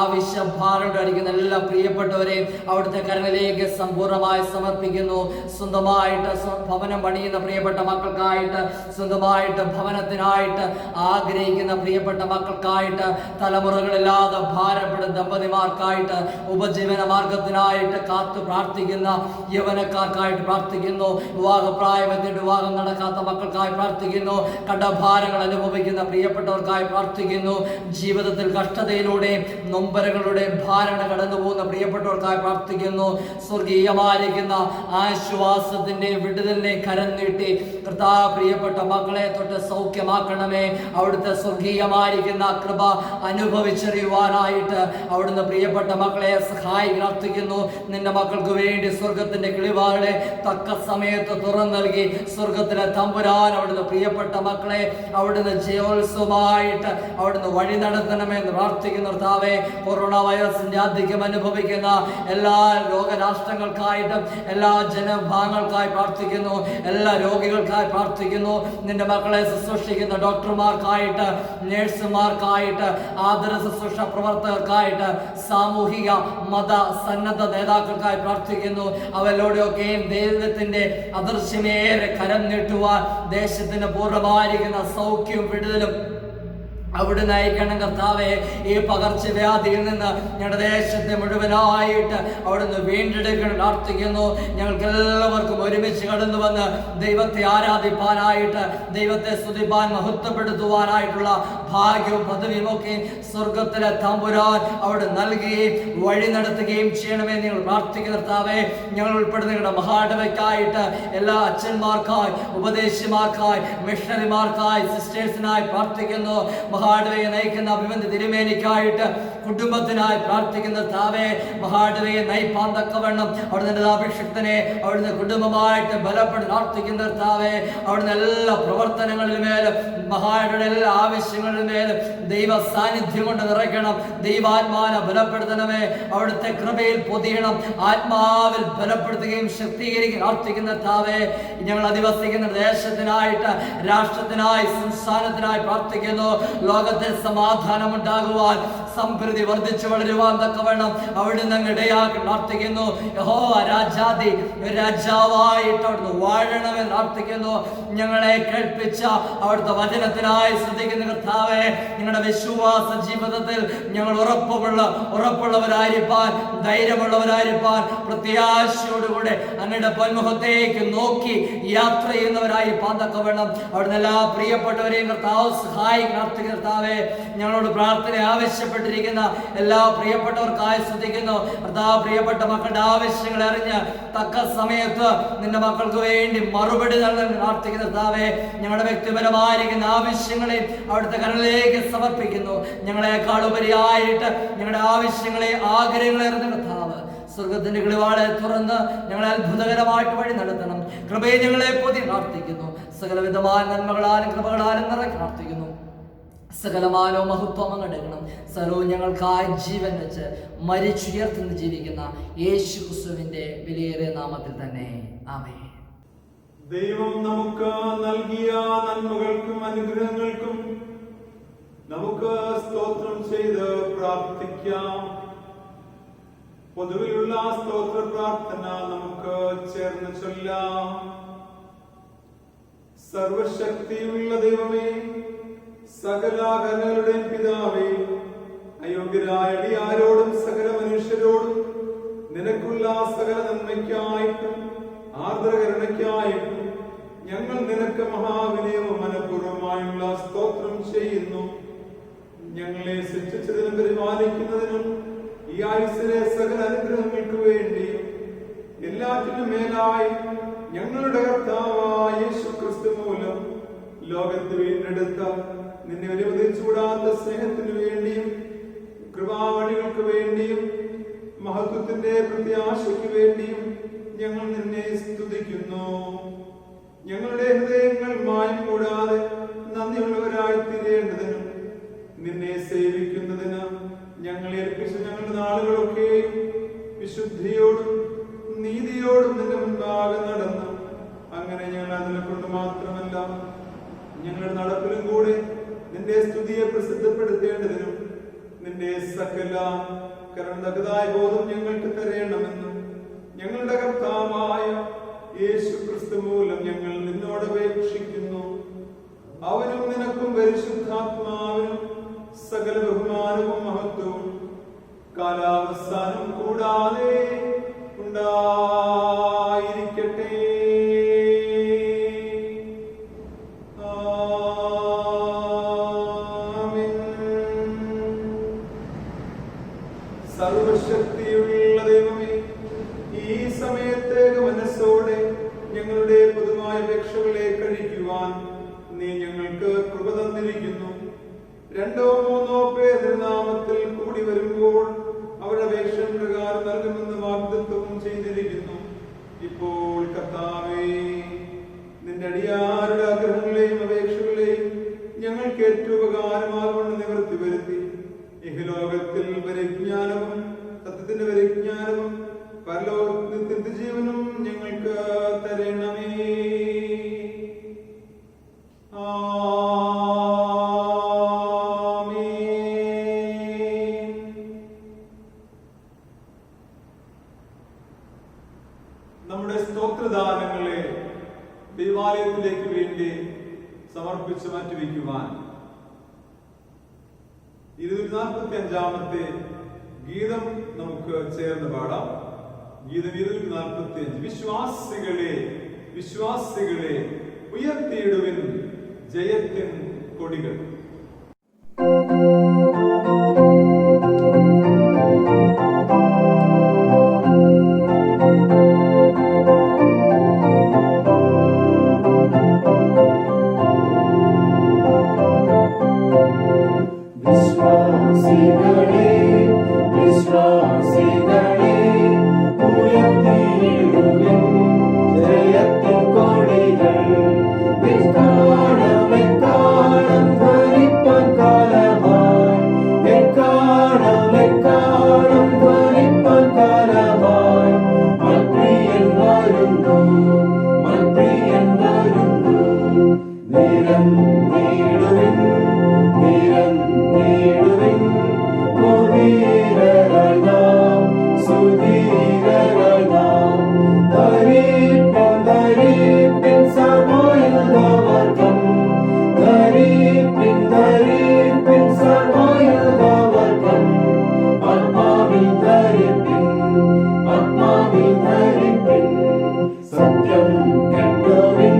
ആവശ്യഭാരമായിരിക്കുന്ന എല്ലാ പ്രിയപ്പെട്ടവരെയും അവിടുത്തെ കരങ്ങളിലേക്ക് സമ്പൂർണ്ണമായി സമർപ്പിക്കുന്നു. സ്വന്തമായിട്ട് ഭവനം പണിയുന്ന പ്രിയപ്പെട്ട മക്കൾക്കായിട്ട്, സ്വന്തമായിട്ട് ഭവനത്തിനായിട്ട് ആഗ്രഹിക്കുന്ന പ്രിയപ്പെട്ട മക്കൾക്കായിട്ട്, തലമുറകളില്ലാതെ ഭാരപ്പെടുന്ന ദമ്പതിമാർക്കായിട്ട്, ഉപജീവന മാർഗത്തിനായിട്ട് കാത്തു പ്രാർത്ഥിക്കുന്ന യൗവനക്കാർക്കായിട്ട് പ്രാർത്ഥിക്കുന്നു. വിവാഹപ്രായമെത്തിയിട്ട് വിവാഹം നടക്കാത്ത മക്കൾക്കായി പ്രാർത്ഥിക്കുന്നു. കടഭാരങ്ങൾ അനുഭവിക്കുന്ന പ്രിയപ്പെട്ടവർക്കായി പ്രാർത്ഥിക്കുന്നു. ജീവിതത്തിൽ കഷ്ടതയിലൂടെയും നൊമ്പരങ്ങളുടെയും ഭാരണ കടന്നു പോകുന്ന പ്രിയപ്പെട്ടവർക്കായി പ്രാർത്ഥിക്കുന്നു. സ്വർഗീയമായിരിക്കുന്ന ആശ്വാസത്തിന്റെ വിടുതലിനെ കരം നീട്ടി കർത്താവ് പ്രിയപ്പെട്ട മക്കളെ തൊട്ട് സൗഖ്യമാക്കണമേ. അവിടുത്തെ സ്വർഗീയമായിരിക്കുന്ന കൃപ അനുഭവിച്ചറിയുവാനായിട്ട് അവിടുന്ന് പ്രിയപ്പെട്ട മക്കളെ സഹായി പ്രാർത്ഥിക്കുന്നു. നിന്റെ മക്കൾക്ക് വേണ്ടി സ്വർഗത്തിന്റെ കിളിവാകളെ തക്ക സമയത്ത് തുറന്നു നൽകി സ്വർഗത്തിലെ തമ്പുരാൻ അവിടുന്ന് പ്രിയപ്പെട്ട മക്കളെ അവിടുന്ന് ജയോത്സവമായിട്ട് അവിടുന്ന് വഴി നടത്തണമെന്ന് പ്രാർത്ഥിക്കുന്ന കർത്താവേ, കൊറോണ വൈറസിന്റെ ആധിക്യം അനുഭവിക്കുന്ന എല്ലാ ലോകരാഷ്ട്രങ്ങൾക്കായിട്ടും എല്ലാ ജനവിഭാഗങ്ങൾക്കായി പ്രാർത്ഥിക്കുന്നു. എല്ലാ രോഗികൾക്കായി പ്രാർത്ഥിക്കുന്നു. നിന്റെ മക്കളെ ശുശ്രൂഷിക്കുന്ന ഡോക്ടർമാർക്കായിട്ട്, നഴ്സുമാർക്കായിട്ട്, ആദര ശുശ്രൂഷ പ്രവർത്തകർക്കായിട്ട്, സാമൂഹിക മത സന്നദ്ധ നേതാക്കൾക്കായി പ്രാർത്ഥിക്കുന്നു. അവരോടൊക്കെയും ദൈവത്തിന്റെ അദൃശ്യമേറെ കരം നീട്ടുവാൻ ദേശത്തിന് പൂർണ്ണമായിരിക്കുന്ന സൗഖ്യവും വിടുതലും അവിടുന്ന് അയക്കണം കർത്താവേ. ഈ പകർച്ചവ്യാധിയിൽ നിന്ന് ഞങ്ങളുടെ ദേശത്തെ മുഴുവനായിട്ട് അവിടുന്ന് വീണ്ടെടുക്കണം പ്രാർത്ഥിക്കുന്നു. ഞങ്ങൾക്ക് എല്ലാവർക്കും ഒരുമിച്ച് കടന്നു വന്ന് ദൈവത്തെ ആരാധിപ്പാനായിട്ട്, ദൈവത്തെ സ്തുതിപ്പാൻ, മഹത്വപ്പെടുത്തുവാനായിട്ടുള്ള ഭാഗ്യവും പദവിയും ഒക്കെ സ്വർഗത്തിലെ തമ്പുരാൻ അവിടെ നൽകുകയും വഴി നടത്തുകയും ചെയ്യണമേ നിങ്ങൾ പ്രാർത്ഥിക്കുന്ന കർത്താവേ. ഞങ്ങൾ ഉൾപ്പെടുന്ന നിങ്ങളുടെ മഹാടവയ്ക്കായിട്ട് എല്ലാ അച്ഛന്മാർക്കായി, ഉപദേശിമാർക്കായി, മിഷണറിമാർക്കായി, സിസ്റ്റേഴ്സിനായി പ്രാർത്ഥിക്കുന്നു. മഹാടവയെ നയിക്കുന്ന അഭിമന്യ തിരുമേനിക്കായിട്ട്, കുടുംബത്തിനായി പ്രാർത്ഥിക്കുന്ന താവേ, മഹാടവയെ നയിപ്പാൻ തക്കവണ്ണം അവിടുന്ന് അഭിഷിക്തനെ അവിടുന്ന് കുടുംബമായിട്ട് ബലപ്പെട്ട് പ്രാർത്ഥിക്കുന്ന താവേ, അവിടുന്ന് എല്ലാ പ്രവർത്തനങ്ങളിലും മേലും മഹാടയുടെ എല്ലാ ആവശ്യങ്ങളിലും മേലും ദൈവ സാന്നിധ്യം കൊണ്ട് നിറയ്ക്കണം. ദൈവാത്മാനെ ബലപ്പെടുത്തണമേ. അവിടുത്തെ കൃപയിൽ പൊതിയണം. ആത്മാവിൽ ബലപ്പെടുത്തുകയും ശക്തീകരിക്കുകയും പ്രാർത്ഥിക്കുന്ന താവേ, ഞങ്ങൾ അധിവസിക്കുന്ന ദേശത്തിനായിട്ട്, രാഷ്ട്രത്തിനായി, സംസ്ഥാനത്തിനായി പ്രാർത്ഥിക്കുന്നു. ലോകത്തിൽ സമാധാനം ഉണ്ടാകുവാൻ, സംപ്രീതി വർദ്ധിച്ചു വളരുവാൻ തക്കവണ്ണം അവിടുന്ന് ഇടയാക്കി പ്രാർത്ഥിക്കുന്നു. യഹോവ രാജാതി രാജാവായിട്ട് അവിടുന്ന് വാഴണമെന്ന് പ്രാർത്ഥിക്കുന്നു. ഞങ്ങളെ കേൾപ്പിച്ച അവിടുത്തെ വചനത്തിനായി ശ്രദ്ധിക്കുന്ന കർത്താവേ, ഞങ്ങളുടെ വിശ്വാസ ജീവിതത്തിൽ ഞങ്ങൾ ഉറപ്പുള്ളവരായിരിക്കാൻ, ധൈര്യമുള്ളവരായിരിക്കാൻ, പ്രത്യാശയോടുകൂടെ അങ്ങയുടെ പൊന്മുഖത്തേക്ക് നോക്കി യാത്ര ചെയ്യുന്നവരായി പാന്തക്കവണ്ണം അവിടുന്ന് എല്ലാ പ്രിയപ്പെട്ടവരെയും കർത്താവ് സഹായി പ്രാർത്ഥിക്കുന്ന കർത്താവേ. ഞങ്ങളോട് പ്രാർത്ഥന ആവശ്യപ്പെട്ടിരിക്കുന്ന എല്ലാ പ്രിയപ്പെട്ടവർക്കായി ശ്രദ്ധിക്കുന്നു കർത്താവ്. പ്രിയപ്പെട്ട മക്കളുടെ ആവശ്യങ്ങൾ അറിഞ്ഞ് തക്ക സമയത്ത് നിന്റെ മക്കൾക്ക് വേണ്ടി മറുപടി നൽകാൻ പ്രാർത്ഥിക്കുന്ന കർത്താവേ. ഞങ്ങളുടെ വ്യക്തിപരമായിരിക്കുന്ന ആവശ്യങ്ങളെ അവിടുത്തെ കരങ്ങളിലേക്ക് സമർപ്പിക്കുന്നു. ഞങ്ങളെക്കാൾ ഉപരിയായിട്ട് ഞങ്ങളുടെ ആവശ്യങ്ങളെ, ആഗ്രഹങ്ങളെ അറിഞ്ഞ കർത്താവ് സ്വർഗത്തിന്റെ കിളിവാളെ തുറന്ന് ഞങ്ങളെ അത്ഭുതകരമായിട്ട് വഴി നടത്തണം. കൃപയെ ഞങ്ങളെ പൊതി പ്രാർത്ഥിക്കുന്നു. സകലവിധമായ നന്മകളാലും കൃപകളാലും നിറയ്ക്ക് പ്രാർത്ഥിക്കുന്നു. സകലമാനോ മഹത്വം അങ്ങെടുക്കണം. സർവ്വവും ഞങ്ങൾക്കായി ജീവൻ വെച്ച് മരിച്ചുയർത്തുന്ന ജീവിക്കുന്ന യേശു ക്രിസ്തുവിന്റെ വിലയേറിയ നാമത്തിൽ തന്നെ ആമേൻ. ദൈവം നമുക്ക് നൽകിയ നന്മകൾക്കും അനുഗ്രഹങ്ങൾക്കും നമുക്ക് സ്തോത്രം ചെയ്ത് പ്രാർത്ഥിക്കാം. പൊതുവിലുള്ള സ്തോത്ര പ്രാർത്ഥന നമുക്ക് ചേർന്ന് ചൊല്ലാം. സർവശക്തിയുള്ള ദൈവമേ, സകല കരുണകളുടെയും പിതാവേ, അയോഗ്യരായ അടിയാരോടും സകല മനുഷ്യരോടും നിനക്കുള്ള സകല നന്മയ്ക്കായിട്ടും ആർദ്രകരുണയ്ക്കായിട്ടും ഞങ്ങൾ നിനക്ക് മഹാവിനയവും മനഃപൂർവ്വമായുള്ള സ്തോത്രം ചെയ്യുന്നു. ഞങ്ങളെ ശിക്ഷിച്ചതിനും പരിപാലിക്കുന്നതിനും ഈ ആയുസ്സിലെ സകല അനുഗ്രഹങ്ങൾക്ക് വേണ്ടിയും എല്ലാറ്റിനും മേലായി ഞങ്ങളുടെ കർത്താവായ യേശുക്രിസ്തു മൂലം ലോകത്ത് വീണ്ടെടുത്ത നിന്നെ അനുവദിച്ചുകൂടാത്ത സ്നേഹത്തിനു വേണ്ടിയും കൃപാവഴികൾക്ക് വേണ്ടിയും മഹത്വത്തിന്റെ പ്രത്യാശയ്ക്ക് വേണ്ടിയും ഞങ്ങൾ നിന്നെ സ്തുതിക്കുന്നു. ഞങ്ങളുടെ ഹൃദയങ്ങൾ മായം കൂടാതെ നന്ദിയുള്ളവരായി തീരേണ്ടതിനും നിന്നെ സേവിക്കുന്നതിന് ഞങ്ങൾ ഏൽപ്പിച്ച ഞങ്ങളുടെ നാളുകളൊക്കെയും വിശുദ്ധിയോടും നീതിയോടും നിന്റെ മുൻപാകെ നടന്നു. അങ്ങനെ ഞങ്ങൾ അതിനെ കൊണ്ട് മാത്രമല്ല ഞങ്ങളുടെ നടപ്പിലും കൂടെ നിന്റെ സ്തുതിയെ പ്രസിദ്ധപ്പെടുത്തേണ്ടതിനും നിന്റെ സകല കരുണതകതായ ബോധം ഞങ്ങൾക്ക് തരേണമെന്നും ഞങ്ങളുടെ കർത്താവായ യേശു ക്രിസ്തു മൂലം ഞങ്ങൾ നിന്നോട് അപേക്ഷിക്കുന്നു. അവനും നിനക്കും പരിശുദ്ധാത്മാവിനും സകല ബഹുമാനവും മഹത്വവും കാലാവസാനം കൂടാതെ ഉണ്ടായിരിക്കട്ടെ. സർവശക്തിയുള്ള ദൈവമേ, ഈ സമയത്തേക്ക് മനസ്സോടെ ഞങ്ങളുടെ പൊതുവായ അപേക്ഷകളെ കഴിക്കുവാൻ നീ ഞങ്ങൾക്ക് കൃപ തന്നിരിക്കുന്നു. 2 or 3 പേരുടെ നാമത്തിൽ കൂടി വരുമ്പോൾ അവരുടെ അപേക്ഷ പ്രകാരം നൽകുമെന്ന് വാഗ്ദത്തവും ചെയ്തിരിക്കുന്നു. ഇപ്പോൾ കർത്താവേ, നിന്റെ അടിയാരുടെ ആഗ്രഹങ്ങളെയും അപേക്ഷകളെയും ഞങ്ങൾക്ക് ഏറ്റവും ഉപകാരമാകൊണ്ട് നിവൃത്തി വരുത്തി ഇഹലോകത്തിൽ പരിജ്ഞാനവും സത്യത്തിന്റെ പരിജ്ഞാനവും പരലോകത്തിന്റെ ജീവനും ഞങ്ങൾക്ക് തരണമേ. നമ്മുടെ സ്തോത്രദാനങ്ങളെ ദൈവാലയത്തിലേക്ക് വേണ്ടി സമർപ്പിച്ച് മാറ്റിവെക്കുവാൻ 245-ാമത്തെ ഗീതം നമുക്ക് ചേർന്ന് പാടാം. ഗീതം 245. വിശ്വാസികളെ വിശ്വാസികളെ ഉയർത്തിയിടുവിൻ ജയത്തിൻ കൊടികൾ. വിശ്വാസികളെ വിശ്വാസികളെ ഉയർത്തിയിടുവിൻ ജയത്തിൻ കൊടികൾ. എക്കാലം എക്കാലം ധ്വനിപ്പാൻ കാലമായി, എക്കാലം എക്കാലം ധ്വനിപ്പാൻ കാലമായി. മൽപ്രിയൻ വരുന്നു, മൽപ്രിയൻ വരുന്നു. നിരന്നിടുവിൻ നിരന്നിടുവിൻ മുദീരരായി നാം, സുധീരരായി നാം. ധരിപ്പിൻ ധരിപ്പിൻ സർവ്വായുധവർഗം, ധരിപ്പിൻ ധരിപ്പിൻ സർവ്വായുധവർഗം. ആത്മാവിൽ ധരിപ്പിൻ, ആത്മാവിൽ ധരിപ്പിൻ. സത്യം കെട്ടുവിൻ,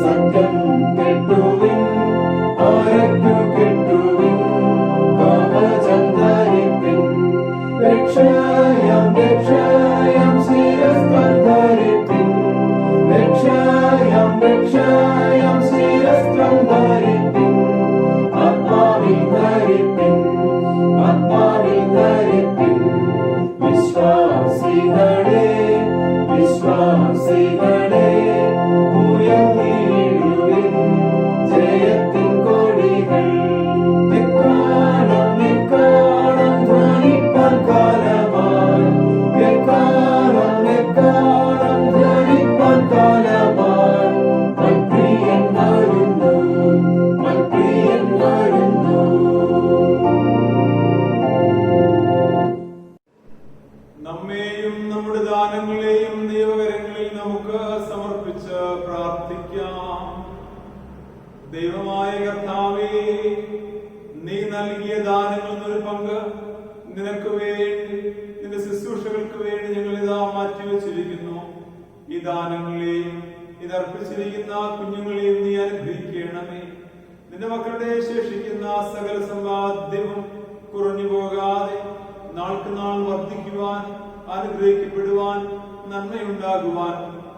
സത്യം കെട്ടുവിൻ. ആരക്കു കെട്ടുവിൻ, കവചം ധരിപ്പിൻ. രക്ഷയം രക്ഷയം ശിരസ്ത്രം ധരിപ്പിൻ, രക്ഷയം രക്ഷയം ശിരസ്ത്രം ധരിപ്പിൻ. ആത്മാവിൽ ധരിപ്പിൻ, ആത്മാവിൽ ധരിപ്പിൻ. വിശ്വാസികളെ വിശ്വാസികളെ ഉയർത്തിയിടുവിൻ ജയത്തിൻ കൊടികൾ. എക്കാലം എക്കാലം ധ്വനിപ്പാൻ കാലമായി, ദാനങ്ങളിൽ നിന്നൊരു പങ്ക് നിനക്ക് വേണ്ടി, നിന്റെ ശുശ്രൂഷകൾക്ക് വേണ്ടി ഞങ്ങൾ ഇതാ മാറ്റിവെച്ചിരിക്കുന്നു. ഈ ദാനങ്ങളെയും ഇതർപ്പിച്ചിരിക്കുന്ന കുഞ്ഞുങ്ങളെയും നീ അനുഗ്രഹിക്കണമേ. നിന്റെ മക്കളുടെ ശേഷിക്കുന്ന സകല സമ്പാദ്യവും കുറഞ്ഞു പോകാതെ നാൾക്ക് നാൾ വർദ്ധിക്കുവാൻ, അനുഗ്രഹിക്കപ്പെടുവാൻ, നന്മയുണ്ടാകുവാൻ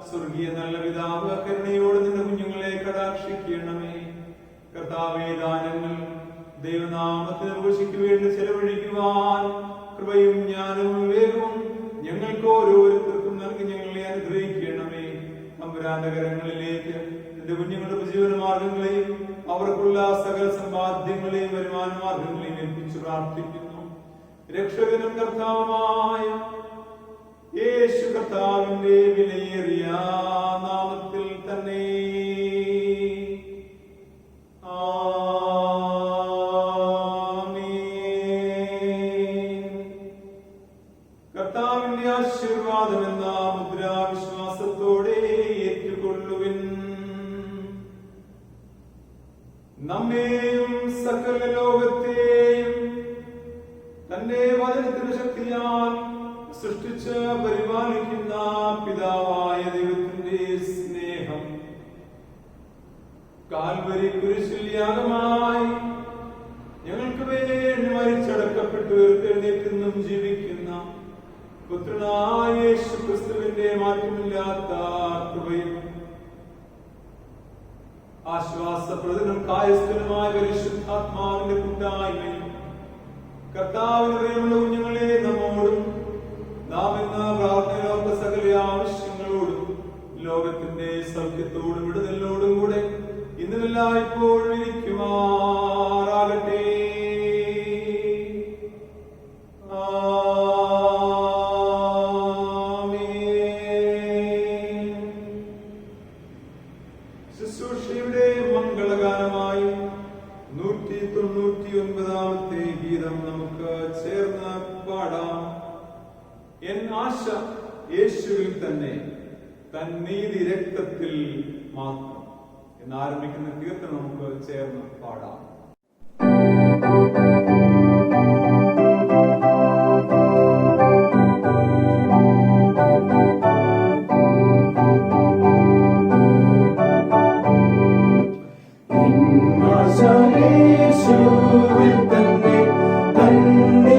സ്വർഗീയ നല്ല പിതാവ് കരുണയോട് നിന്റെ കുഞ്ഞുങ്ങളെ കടാക്ഷിക്കണമേ. കർത്താവേ, ദാനങ്ങൾ ദൈവനാമത്തിന് ഘോഷിക്ക് വേണ്ടി ചെലവഴിക്കുവാൻ കൃപയും ജ്ഞാനവും വിവേകവും ഞങ്ങൾക്ക് ഓരോരുത്തർക്കും നൽകി ഞങ്ങളെ അനുഗ്രഹിക്കണമേ. തമ്പുരാന്റെ കരങ്ങളിലേക്ക് നിന്റെ കുഞ്ഞുങ്ങളുടെ ഉപജീവന മാർഗങ്ങളെയും അവർക്കുള്ള സകല സമ്പാദ്യങ്ങളെയും വരുമാന മാർഗങ്ങളെയും ഏൽപ്പിച്ചു പ്രാർത്ഥിക്കുന്നു. രക്ഷകനും കർത്താവുമായ യേശു കർത്താവിന്റെ വിലയേറിയ നാമത്തിൽ തന്നെ കർത്താവിന്റെ ആശീർവാദം എന്ന മുദ്രാവിശ്വാസത്തോടെ ഏറ്റുകൊള്ളുവിൻ. നമ്മെയും സകല ലോകത്തെയും തന്റെ വചനത്തിന്റെ ശക്തിയാൽ സൃഷ്ടിച്ച് പരിപാലിക്കുന്ന പിതാവായ ദൈവത്തിന്റെ സ്നേഹം, കാൽവരി കുരിശിൽ യാഗമായി ഞങ്ങൾക്ക് വേണ്ടി മരിച്ചടക്കപ്പെട്ടു ഉയർത്തെഴുന്നേറ്റും ജീവിക്കുന്ന പുത്രനായ യേശു ക്രിസ്തുവിന്റെ മാറ്റമില്ലാത്ത കൃപയും ആശ്വാസപ്രദനും കായസ്ഥനുമായ പരിശുദ്ധാത്മാവിന്റെ കൂട്ടായ്മയും കർത്താവിന്റെ പ്രിയമുള്ള കുഞ്ഞുങ്ങളെ നമ്മോടും നാം ഇന്ന് പ്രാർത്ഥനയിലുള്ള സകല ആവശ്യങ്ങളോടും ലോകത്തിന്റെ സൗഖ്യത്തോടും വിടുതലോടും കൂടെ ഇന്നുമെല്ലാം ഇപ്പോഴും ഇരിക്കുമാറാകട്ടെ. ശുശ്രൂഷയുടെ മംഗളഗാനമായി 199-ാമത്തെ ഗീതം നമുക്ക് ചേർന്ന് പാടാം. എൻ ആശ യേശുവിൽ തന്നെ, തൻ നീതി രക്തത്തിൽ മാത്രം എന്നാരംഭിക്കുന്ന കീർത്തനം നമുക്ക് ചേർന്ന് പാടാം. യേശുവിൽ തന്നെ, തന്നെ